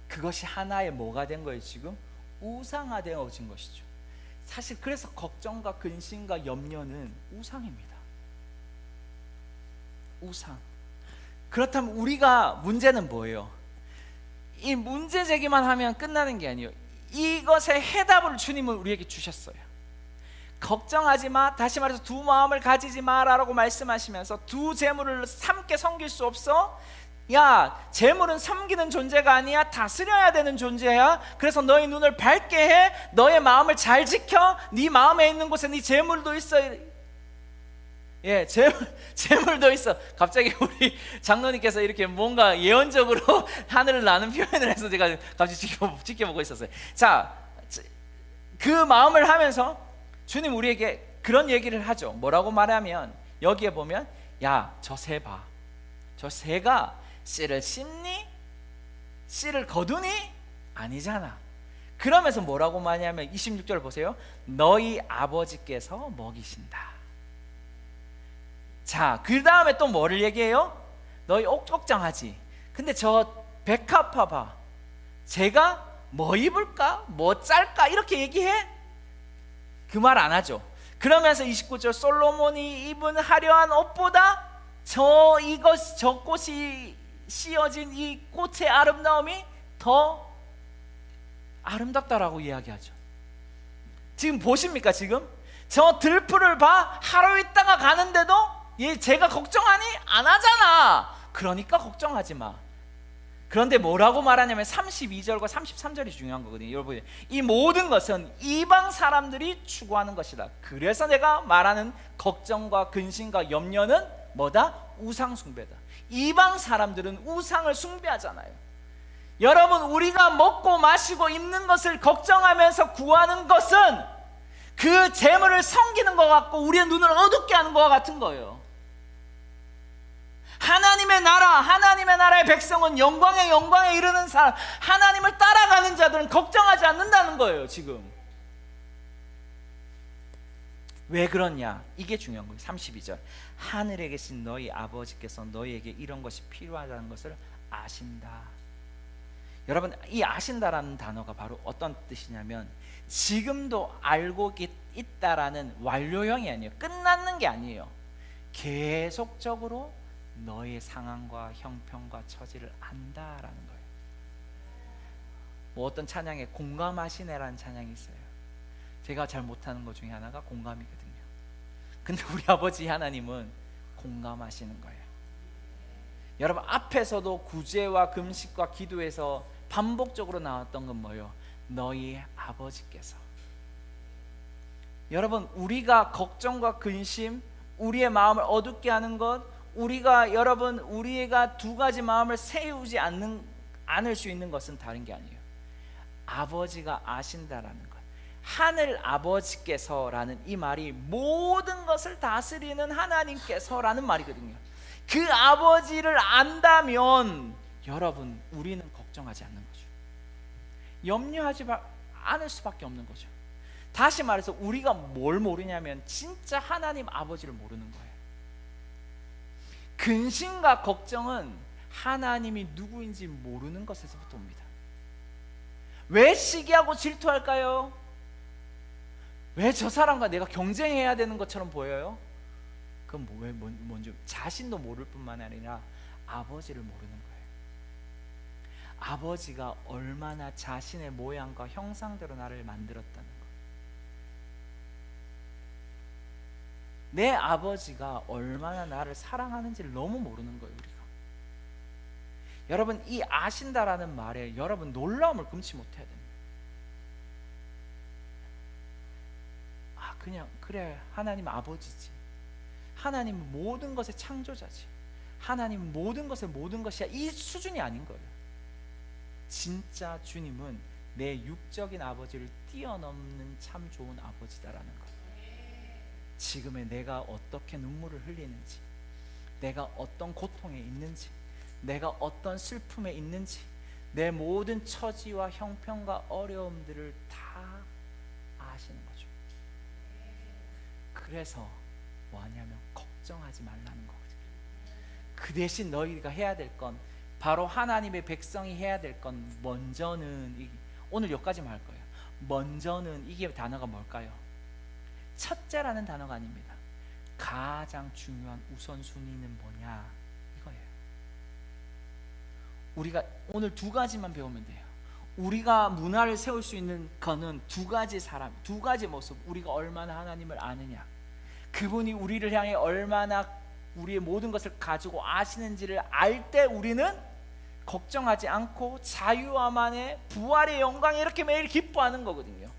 그것이 하나의 뭐가 된 거예요? 지금 우상화되어진 것이죠. 사실 그래서 걱정과 근심과 염려는 우상입니다. 우상. 그렇다면 우리가 문제는 뭐예요? 이 문제 제기만 하면 끝나는 게 아니에요. 이것의 해답을 주님은 우리에게 주셨어요. 걱정하지 마, 다시 말해서 두 마음을 가지지 마라고 말씀하시면서 두 재물을 함께 섬길 수 없어? 야, 재물은 섬기는 존재가 아니야. 다스려야 되는 존재야. 그래서 너의 눈을 밝게 해. 너의 마음을 잘 지켜. 네 마음에 있는 곳에 네 재물도 있어. 예, 재물도 있어. 갑자기 우리 장로님께서 이렇게 뭔가 예언적으로 하늘을 나는 표현을 해서 제가 갑자기 지켜보고 있었어요. 자, 그 마음을 하면서 주님 우리에게 그런 얘기를 하죠. 뭐라고 말하면 여기에 보면, 야, 저 새 봐. 저 새가 씨를 심니? 씨를 거두니? 아니잖아. 그러면서 뭐라고 말하냐면 26절 보세요. 너희 아버지께서 먹이신다. 자, 그 다음에 또 뭐를 얘기해요? 너희 옷 걱정하지. 근데 저 백합화 봐. 제가 뭐 입을까? 뭐 짤까? 이렇게 얘기해? 그 말 안 하죠. 그러면서 29절 솔로몬이 입은 화려한 옷보다 저 꽃이 씌어진 이 꽃의 아름다움이 더 아름답다라고 이야기하죠. 지금 보십니까? 지금 저 들풀을 봐. 하루 있다가 가는데도 얘 제가 걱정하니? 안 하잖아. 그러니까 걱정하지 마. 그런데 뭐라고 말하냐면 32절과 33절이 중요한 거거든요. 여러분, 이 모든 것은 이방 사람들이 추구하는 것이다. 그래서 내가 말하는 걱정과 근심과 염려는 뭐다? 우상 숭배다. 이방 사람들은 우상을 숭배하잖아요. 여러분, 우리가 먹고 마시고 입는 것을 걱정하면서 구하는 것은 그 재물을 섬기는 것 같고 우리의 눈을 어둡게 하는 것과 같은 거예요. 하나님의 나라, 하나님의 나라의 백성은 영광에 영광에 이르는 사람, 하나님을 따라가는 자들은 걱정하지 않는다는 거예요. 지금 왜 그러냐? 이게 중요한 거예요. 32절 하늘에 계신 너희 아버지께서 너희에게 이런 것이 필요하다는 것을 아신다. 여러분, 이 아신다라는 단어가 바로 어떤 뜻이냐면 지금도 알고 있다라는 완료형이 아니에요. 끝났는 게 아니에요. 계속적으로 너의 상황과 형편과 처지를 안다라는 거예요. 뭐 어떤 찬양에 공감하시네라는 찬양이 있어요. 제가 잘 못하는 것 중에 하나가 공감이거든요. 근데 우리 아버지 하나님은 공감하시는 거예요. 여러분, 앞에서도 구제와 금식과 기도에서 반복적으로 나왔던 건 뭐예요? 너희 아버지께서. 여러분, 우리가 걱정과 근심, 우리의 마음을 어둡게 하는 것, 우리가 두 가지 마음을 세우지 않을 수 있는 것은 다른 게 아니에요. 아버지가 아신다라는 것, 하늘 아버지께서라는 이 말이 모든 것을 다스리는 하나님께서라는 말이거든요. 그 아버지를 안다면 여러분, 우리는 걱정하지 않는 거죠. 염려하지 않을 수밖에 없는 거죠. 다시 말해서 우리가 뭘 모르냐면 진짜 하나님 아버지를 모르는 거예요. 근심과 걱정은 하나님이 누구인지 모르는 것에서부터 옵니다. 왜 시기하고 질투할까요? 왜 저 사람과 내가 경쟁해야 되는 것처럼 보여요? 그건 뭔지 자신도 모를 뿐만 아니라 아버지를 모르는 거예요. 아버지가 얼마나 자신의 모양과 형상대로 나를 만들었다는 거. 내 아버지가 얼마나 나를 사랑하는지를 너무 모르는 거예요, 우리가. 여러분, 이 아신다라는 말에 여러분 놀라움을 금치 못해야 됩니다. 그냥 그래, 하나님 아버지지. 하나님은 모든 것의 창조자지. 하나님은 모든 것의 모든 것이야. 이 수준이 아닌 거예요. 진짜 주님은 내 육적인 아버지를 뛰어넘는 참 좋은 아버지다라는 거예요. 지금의 내가 어떻게 눈물을 흘리는지, 내가 어떤 고통에 있는지, 내가 어떤 슬픔에 있는지, 내 모든 처지와 형편과 어려움들을 다 아시는 거죠. 그래서 뭐하냐면 걱정하지 말라는 거거든요. 그 대신 너희가 해야 될 건, 바로 하나님의 백성이 해야 될 건, 먼저는 오늘 여기까지만 할 거예요. 먼저는, 이게 단어가 뭘까요? 첫째라는 단어가 아닙니다. 가장 중요한 우선순위는 뭐냐, 이거예요. 우리가 오늘 두 가지만 배우면 돼요. 우리가 문화를 세울 수 있는 거는 두 가지 사람, 두 가지 모습. 우리가 얼마나 하나님을 아느냐, 그분이 우리를 향해 얼마나 우리의 모든 것을 가지고 아시는지를 알 때 우리는 걱정하지 않고 자유와만의 부활의 영광에 이렇게 매일 기뻐하는 거거든요.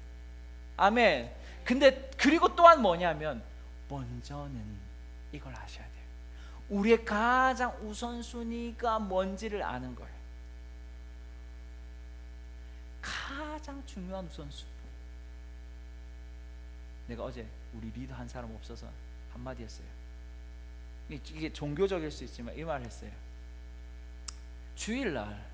아멘. 근데 그리고 또한 뭐냐면, 먼저는 이걸 아셔야 돼요. 우리의 가장 우선순위가 뭔지를 아는 거예요. 가장 중요한 우선순위. 내가 어제 우리 리더 한 사람 없어서 한마디 했어요. 이게 종교적일 수 있지만 이 말 했어요. 주일날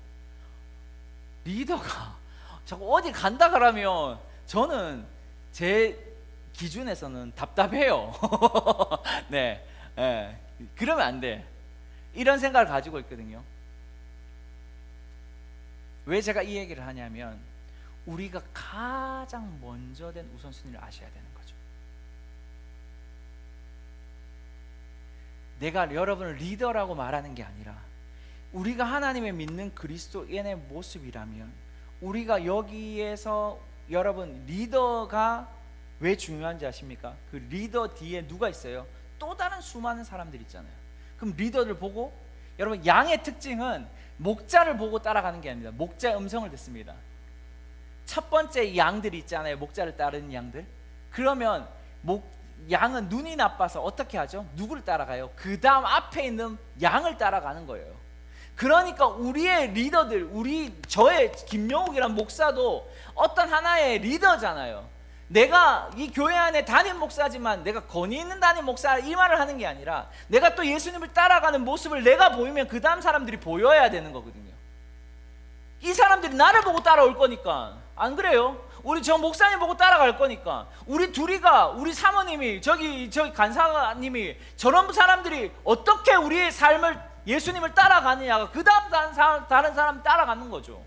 리더가 자꾸 어디 간다 그러면 저는 제 기준에서는 답답해요. 네, 그러면 안 돼. 이런 생각을 가지고 있거든요. 왜 제가 이 얘기를 하냐면, 우리가 가장 먼저 된 우선순위를 아셔야 되는 거죠. 내가 여러분을 리더라고 말하는 게 아니라, 우리가 하나님의 믿는 그리스도인의 모습이라면, 우리가 여기에서, 여러분, 리더가 왜 중요한지 아십니까? 그 리더 뒤에 누가 있어요? 또 다른 수많은 사람들 있잖아요. 그럼 리더를 보고, 여러분, 양의 특징은 목자를 보고 따라가는 게 아닙니다. 목자의 음성을 듣습니다. 첫 번째 양들이 있잖아요, 목자를 따르는 양들. 그러면 양은 눈이 나빠서 어떻게 하죠? 누구를 따라가요? 그 다음 앞에 있는 양을 따라가는 거예요. 그러니까 우리의 리더들, 저의 김영욱이란 목사도 어떤 하나의 리더잖아요. 내가 이 교회 안에 담임 목사지만 내가 권위 있는 담임 목사, 이 말을 하는 게 아니라, 내가 또 예수님을 따라가는 모습을 내가 보이면 그 다음 사람들이 보여야 되는 거거든요. 이 사람들이 나를 보고 따라올 거니까. 안 그래요? 우리 저 목사님 보고 따라갈 거니까. 우리 사모님이, 저기 간사님이, 저런 사람들이 어떻게 우리의 삶을, 예수님을 따라가느냐가 그 다음 다른 사람 따라가는 거죠.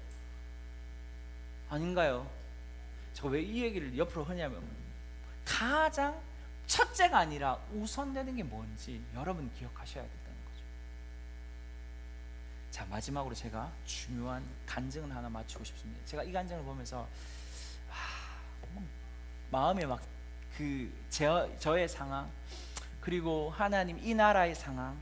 아닌가요? 제가 왜 이 얘기를 옆으로 하냐면, 가장 첫째가 아니라 우선되는 게 뭔지 여러분 기억하셔야 된다는 거죠. 자, 마지막으로 제가 중요한 간증을 하나 마치고 싶습니다. 제가 이 간증을 보면서 마음에 막 저의 상황, 그리고 하나님 이 나라의 상황,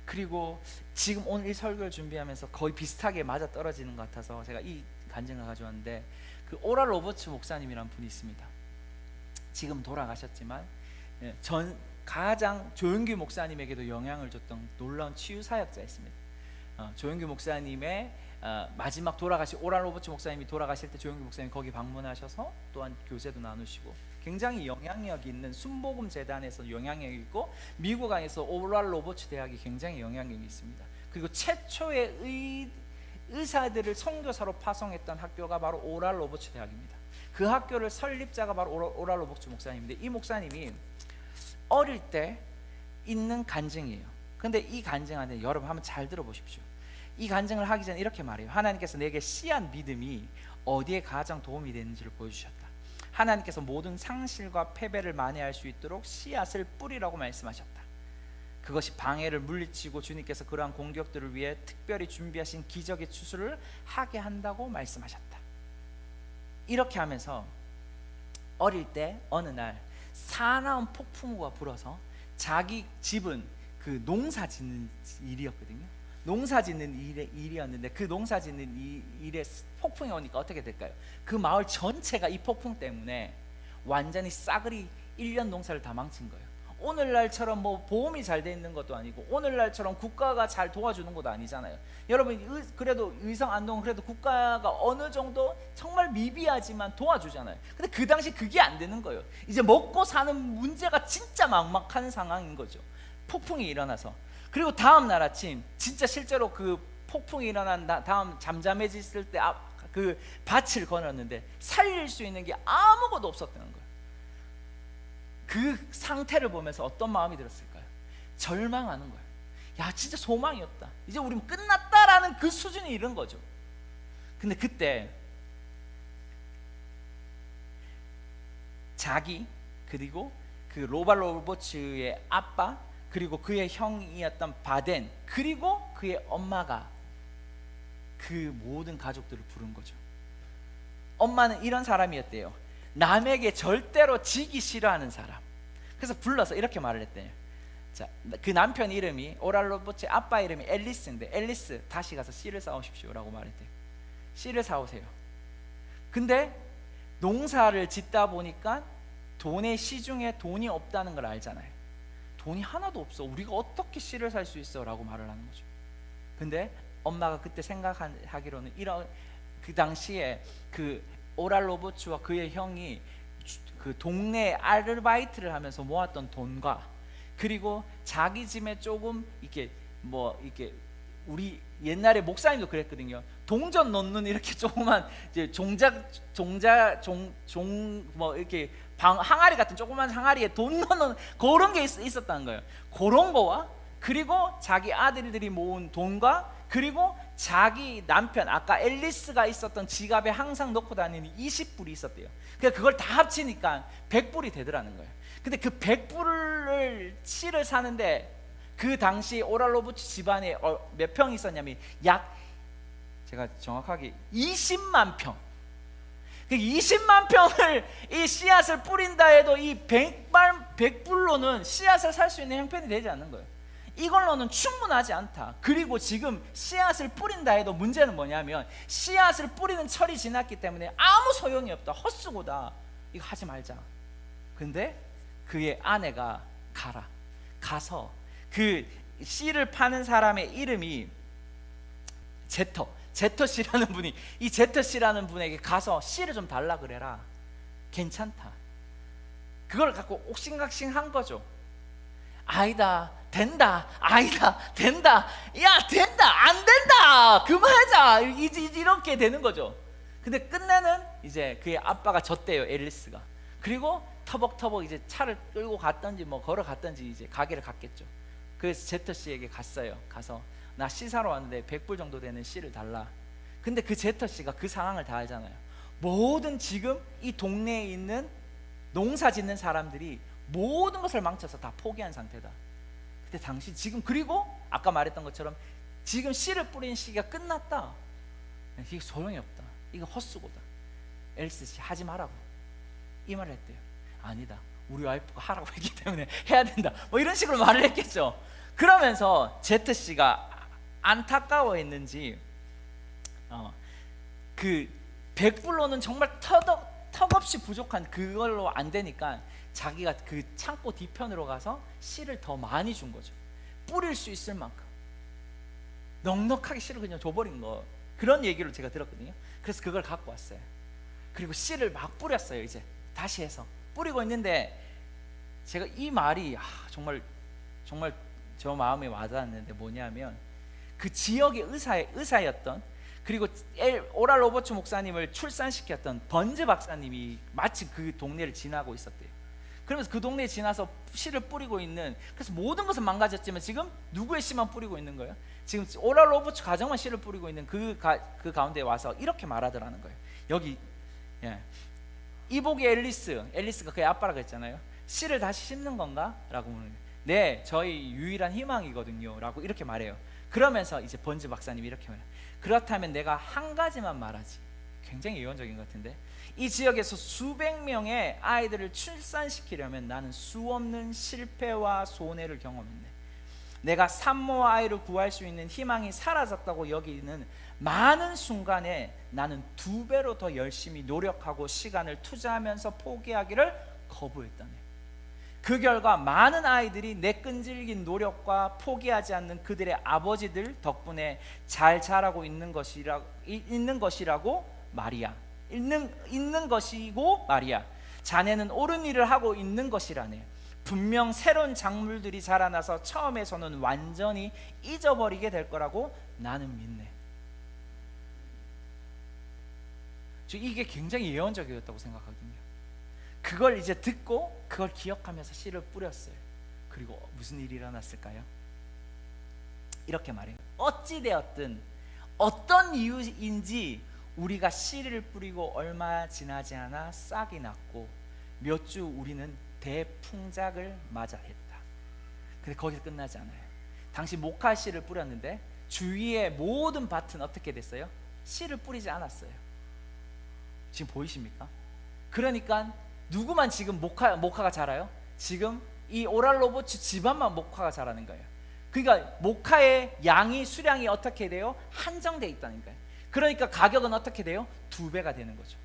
그리고 지금 오늘 이 설교를 준비하면서 거의 비슷하게 맞아 떨어지는 것 같아서 제가 이 간증을 가져왔는데, 그 오랄 로버츠 목사님이라는 분이 있습니다. 지금 돌아가셨지만 가장 조용규 목사님에게도 영향을 줬던 놀라운 치유 사역자였습니다. 조용규 목사님의 마지막 돌아가신 오랄 로버츠 목사님이 돌아가실 때 조용규 목사님 거기 방문하셔서 또한 교제도 나누시고 굉장히 영향력 있는 순복음 재단에서 영향력이 있고 미국 안에서 오랄 로버츠 대학이 굉장히 영향력이 있습니다. 그리고 최초의 의사들을 선교사로 파송했던 학교가 바로 오랄 로버츠 대학입니다. 그 학교를 설립자가 바로 오랄 로버츠 목사님인데 이 목사님이 어릴 때 있는 간증이에요. 근데 이 간증한테 여러분 한번 잘 들어보십시오. 이 간증을 하기 전에 이렇게 말해요. 하나님께서 내게 씨앗 믿음이 어디에 가장 도움이 되는지를 보여주셨다. 하나님께서 모든 상실과 패배를 만회할 수 있도록 씨앗을 뿌리라고 말씀하셨다. 그것이 방해를 물리치고 주님께서 그러한 공격들을 위해 특별히 준비하신 기적의 추수를 하게 한다고 말씀하셨다. 이렇게 하면서 어릴 때 어느 날 사나운 폭풍우가 불어서 자기 집은 그 농사 짓는 일이었거든요. 농사 짓는 일이었는데 그 농사 짓는 일에 폭풍이 오니까 어떻게 될까요? 그 마을 전체가 이 폭풍 때문에 완전히 싸그리 1년 농사를 다 망친 거예요. 오늘날처럼 뭐 보험이 잘 돼 있는 것도 아니고 오늘날처럼 국가가 잘 도와주는 것도 아니잖아요. 여러분 그래도 의성 안동 그래도 국가가 어느 정도 정말 미비하지만 도와주잖아요. 근데 그 당시 그게 안 되는 거예요. 이제 먹고 사는 문제가 진짜 막막한 상황인 거죠. 폭풍이 일어나서. 그리고 다음 날 아침 진짜 실제로 그 폭풍이 일어난 다음 잠잠해졌을 때 그 밭을 거눴는데 살릴 수 있는 게 아무것도 없었다는 거예요. 그 상태를 보면서 어떤 마음이 들었을까요? 절망하는 거예요. 야 진짜 소망이 없다. 이제 우리는 끝났다라는 그 수준에 이른 거죠. 근데 그때 자기 그리고 그 로발 로버츠의 아빠 그리고 그의 형이었던 바덴 그리고 그의 엄마가 그 모든 가족들을 부른 거죠. 엄마는 이런 사람이었대요. 남에게 절대로 지기 싫어하는 사람. 그래서 불러서 이렇게 말을 했대요. 자, 그 남편 이름이 오랄 로버츠의 아빠 이름이 앨리스인데 앨리스 다시 가서 씨를 사오십시오라고 말했대요. 씨를 사오세요. 근데 농사를 짓다 보니까 돈의 시중에 돈이 없다는 걸 알잖아요. 돈이 하나도 없어. 우리가 어떻게 씨를 살 수 있어? 라고 말을 하는 거죠. 근데 엄마가 그때 생각하기로는 이런 그 당시에 그 오랄 로버츠와 그의 형이 그 동네 아르바이트를 하면서 모았던 돈과 그리고 자기 집에 조금 이렇게 뭐 이렇게 우리 옛날에 목사님도 그랬거든요. 동전 넣는 이렇게 조그만 이제 뭐 이렇게 항아리 같은 조그만 항아리에 돈 넣는 그런 게 있었다는 거예요. 그런 거와 그리고 자기 아들들이 모은 돈과 그리고 자기 남편 아까 앨리스가 있었던 지갑에 항상 넣고 다니는 20불이 있었대요. 그러니까 그걸 다 합치니까 100불이 되더라는 거예요. 근데 그 100불을 씨를 사는데 그 당시 오랄 로버츠 집안에 몇 평이 있었냐면 약 제가 정확하게 20만 평. 그 20만 평을 이 씨앗을 뿌린다 해도 이 100불로는 씨앗을 살 수 있는 형편이 되지 않는 거예요. 이걸로는 충분하지 않다. 그리고 지금 씨앗을 뿌린다 해도 문제는 뭐냐면 씨앗을 뿌리는 철이 지났기 때문에 아무 소용이 없다. 헛수고다. 이거 하지 말자. 근데 그의 아내가 가서 그 씨를 파는 사람의 이름이 제터 씨라는 분이 이 제터 씨라는 분에게 가서 씨를 좀 달라 그래라. 괜찮다. 그걸 갖고 옥신각신한 거죠. 아니다 된다 아니다 된다 야 된다 안 된다 그만하자 이렇게 되는 거죠. 근데 끝내는 이제 그의 아빠가 졌대요. 앨리스가. 그리고 터벅터벅 이제 차를 끌고 갔던지 뭐 걸어갔던지 이제 가게를 갔겠죠. 그래서 제터 씨에게 갔어요. 가서 나 씨 사러 왔는데 100불 정도 되는 씨를 달라. 근데 그 제터 씨가 그 상황을 다 알잖아요. 모든 지금 이 동네에 있는 농사 짓는 사람들이 모든 것을 망쳐서 다 포기한 상태다. 그때 당시 지금 그리고 아까 말했던 것처럼 지금 씨를 뿌리는 시기가 끝났다. 이게 소용이 없다. 이거 헛수고다. 앨리스 씨 하지 말라고 이 말을 했대요. 아니다. 우리 와이프가 하라고 했기 때문에 해야 된다. 뭐 이런 식으로 말을 했겠죠. 그러면서 제트 씨가 안타까워했는지 그 100불로는 정말 턱없이 부족한 그걸로 안 되니까 자기가 그 창고 뒤편으로 가서 씨를 더 많이 준 거죠. 뿌릴 수 있을 만큼 넉넉하게 씨를 그냥 줘버린 거, 그런 얘기를 제가 들었거든요. 그래서 그걸 갖고 왔어요. 그리고 씨를 막 뿌렸어요. 이제 다시 해서 뿌리고 있는데 제가 이 말이 정말 저 마음에 와닿았는데, 뭐냐면 그 지역의 의사였던, 그리고 오랄 로버츠 목사님을 출산시켰던 번즈 박사님이 마침 그 동네를 지나고 있었대요. 그러면서 그 동네에 지나서 씨를 뿌리고 있는, 그래서 모든 것은 망가졌지만 지금 누구의 씨만 뿌리고 있는 거예요? 지금 오랄 로버츠 가정만 씨를 뿌리고 있는 그 가운데 와서 이렇게 말하더라는 거예요. 여기 이복의 앨리스가 그의 아빠라고 했잖아요. 씨를 다시 심는 건가? 라고 물어요. 네, 저희 유일한 희망이거든요 라고 이렇게 말해요. 그러면서 이제 번즈 박사님이 이렇게 말해요. 그렇다면 내가 한 가지만 말하지. 굉장히 예언적인 것 같은데, 이 지역에서 수백 명의 아이들을 출산시키려면 나는 수없는 실패와 손해를 경험했네. 내가 산모와 아이를 구할 수 있는 희망이 사라졌다고 여기는 많은 순간에 나는 2배로 더 열심히 노력하고 시간을 투자하면서 포기하기를 거부했다네. 그 결과 많은 아이들이 내 끈질긴 노력과 포기하지 않는 그들의 아버지들 덕분에 잘 자라고 있는 것이고 말이야. 자네는 옳은 일을 하고 있는 것이라네. 분명 새로운 작물들이 자라나서 처음에서는 완전히 잊어버리게 될 거라고 나는 믿네. 이게 굉장히 예언적이었다고 생각하거든요. 그걸 이제 듣고 그걸 기억하면서 씨를 뿌렸어요. 그리고 무슨 일이 일어났을까요? 이렇게 말해요. 어찌되었든 어떤 이유인지 우리가 씨를 뿌리고 얼마 지나지 않아 싹이 났고 몇 주 우리는 대풍작을 맞아 했다. 근데 거기서 끝나지 않아요. 당시 모카 씨를 뿌렸는데 주위의 모든 밭은 어떻게 됐어요? 씨를 뿌리지 않았어요. 지금 보이십니까? 그러니까 누구만 지금 모카가 자라요? 지금 이 오랄 로버츠 집안만 모카가 자라는 거예요. 그러니까 모카의 수량이 어떻게 돼요? 한정돼 있다는 거예요. 그러니까 가격은 어떻게 돼요? 2배가 되는 거죠.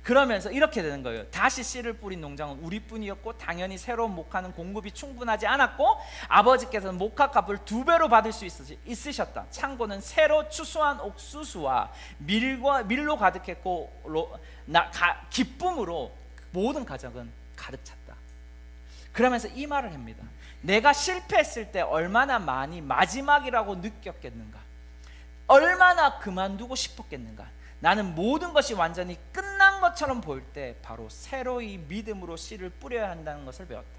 그러면서 이렇게 되는 거예요. 다시 씨를 뿌린 농장은 우리뿐이었고 당연히 새로운 모카는 공급이 충분하지 않았고 아버지께서는 모카 값을 2배로 받을 수 있으셨다. 창고는 새로 추수한 옥수수와 밀로 가득했고 기쁨으로 모든 가정은 가득 찼다. 그러면서 이 말을 합니다. 내가 실패했을 때 얼마나 많이 마지막이라고 느꼈겠는가, 얼마나 그만두고 싶었겠는가. 나는 모든 것이 완전히 끝난 것처럼 보일 때 바로 새로이 믿음으로 씨를 뿌려야 한다는 것을 배웠다.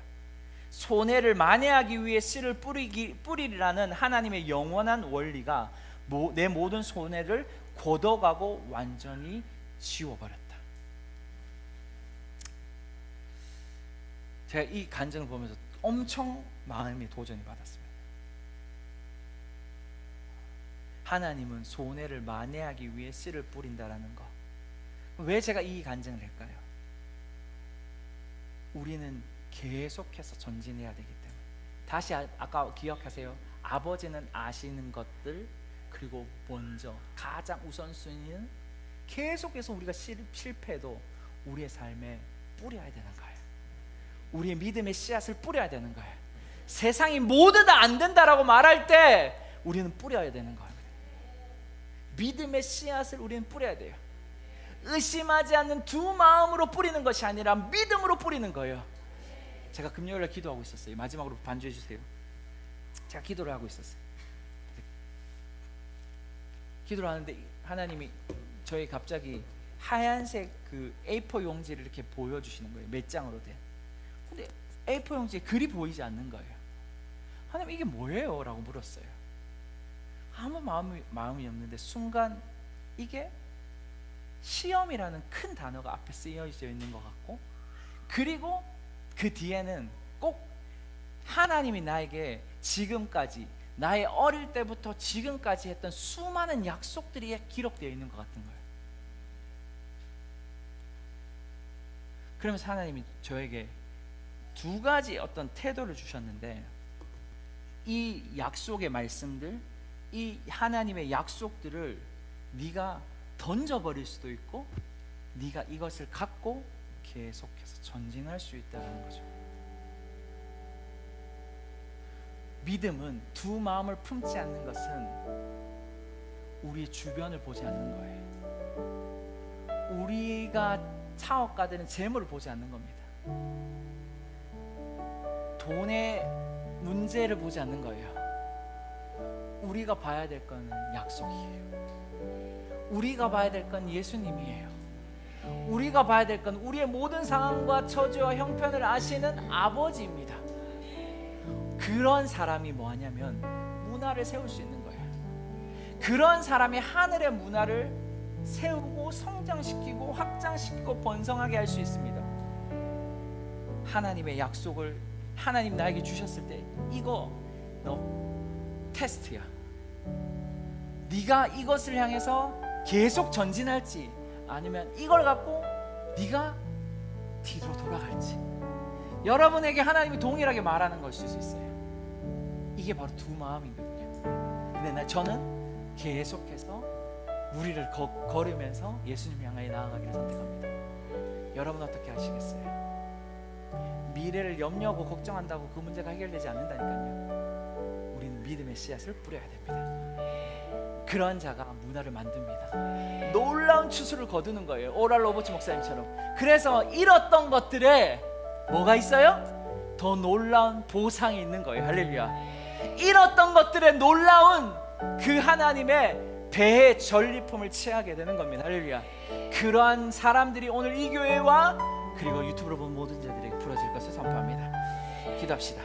손해를 만회하기 위해 씨를 뿌리라는 하나님의 영원한 원리가 내 모든 손해를 걷어가고 완전히 지워버렸다. 제가 이 간증을 보면서 엄청 마음이 도전이 받았습니다. 하나님은 손해를 만회하기 위해 씨를 뿌린다라는 거. 왜 제가 이 간증을 할까요? 우리는 계속해서 전진해야 되기 때문에. 다시 아까 기억하세요. 아버지는 아시는 것들, 그리고 먼저 가장 우선순위는 계속해서 우리가 실패해도 우리의 삶에 뿌려야 되는 거예요. 우리의 믿음의 씨앗을 뿌려야 되는 거예요. 세상이 모두 다 안 된다라고 말할 때 우리는 뿌려야 되는 거예요. 믿음의 씨앗을 우리는 뿌려야 돼요. 의심하지 않는 두 마음으로 뿌리는 것이 아니라 믿음으로 뿌리는 거예요. 제가 금요일에 기도하고 있었어요. 마지막으로 반주해 주세요. 제가 기도를 하고 있었어요. 기도를 하는데 하나님이 저희 갑자기 하얀색 그 A4 용지를 이렇게 보여주시는 거예요. 몇 장으로 된. 근데 A4 용지에 글이 보이지 않는 거예요. 하나님 이게 뭐예요? 라고 물었어요. 아무 마음이 없는데 순간 이게 시험이라는 큰 단어가 앞에 쓰여져 있는 것 같고, 그리고 그 뒤에는 꼭 하나님이 나에게 지금까지 나의 어릴 때부터 지금까지 했던 수많은 약속들이 기록되어 있는 것 같은 거예요. 그러면서 하나님이 저에게 두 가지 어떤 태도를 주셨는데, 이 약속의 말씀들, 이 하나님의 약속들을 네가 던져버릴 수도 있고 네가 이것을 갖고 계속해서 전진할 수 있다는 거죠. 믿음은 두 마음을 품지 않는 것은 우리 주변을 보지 않는 거예요. 우리가 사업가들은 재물을 보지 않는 겁니다. 돈의 문제를 보지 않는 거예요. 우리가 봐야 될 거는 약속이에요. 우리가 봐야 될 건 예수님이에요. 우리가 봐야 될 건 우리의 모든 상황과 처지와 형편을 아시는 아버지입니다. 그런 사람이 뭐하냐면 문화를 세울 수 있는 거예요. 그런 사람이 하늘의 문화를 세우고 성장시키고 확장시키고 번성하게 할 수 있습니다. 하나님의 약속을 하나님 나에게 주셨을 때 이거 너 테스트야. 네가 이것을 향해서 계속 전진할지 아니면 이걸 갖고 네가 뒤로 돌아갈지, 여러분에게 하나님이 동일하게 말하는 것일 수 있어요. 이게 바로 두 마음이거든요. 근데 저는 계속해서 무리를 걸으면서 예수님 향하여 나아가기를 선택합니다. 여러분 어떻게 하시겠어요? 미래를 염려하고 걱정한다고 그 문제가 해결되지 않는다니까요. 우리는 믿음의 씨앗을 뿌려야 됩니다. 그런 자가 문화를 만듭니다. 놀라운 추수를 거두는 거예요. 오랄 로버츠 목사님처럼. 그래서 잃었던 것들에 뭐가 있어요? 더 놀라운 보상이 있는 거예요. 할렐루야. 잃었던 것들에 놀라운 그 하나님의 배의 전리품을 취하게 되는 겁니다. 할렐루야. 그러한 사람들이 오늘 이 교회와 그리고 유튜브로 본 모든 자들에게 부러질 것을 선포합니다. 기도합시다.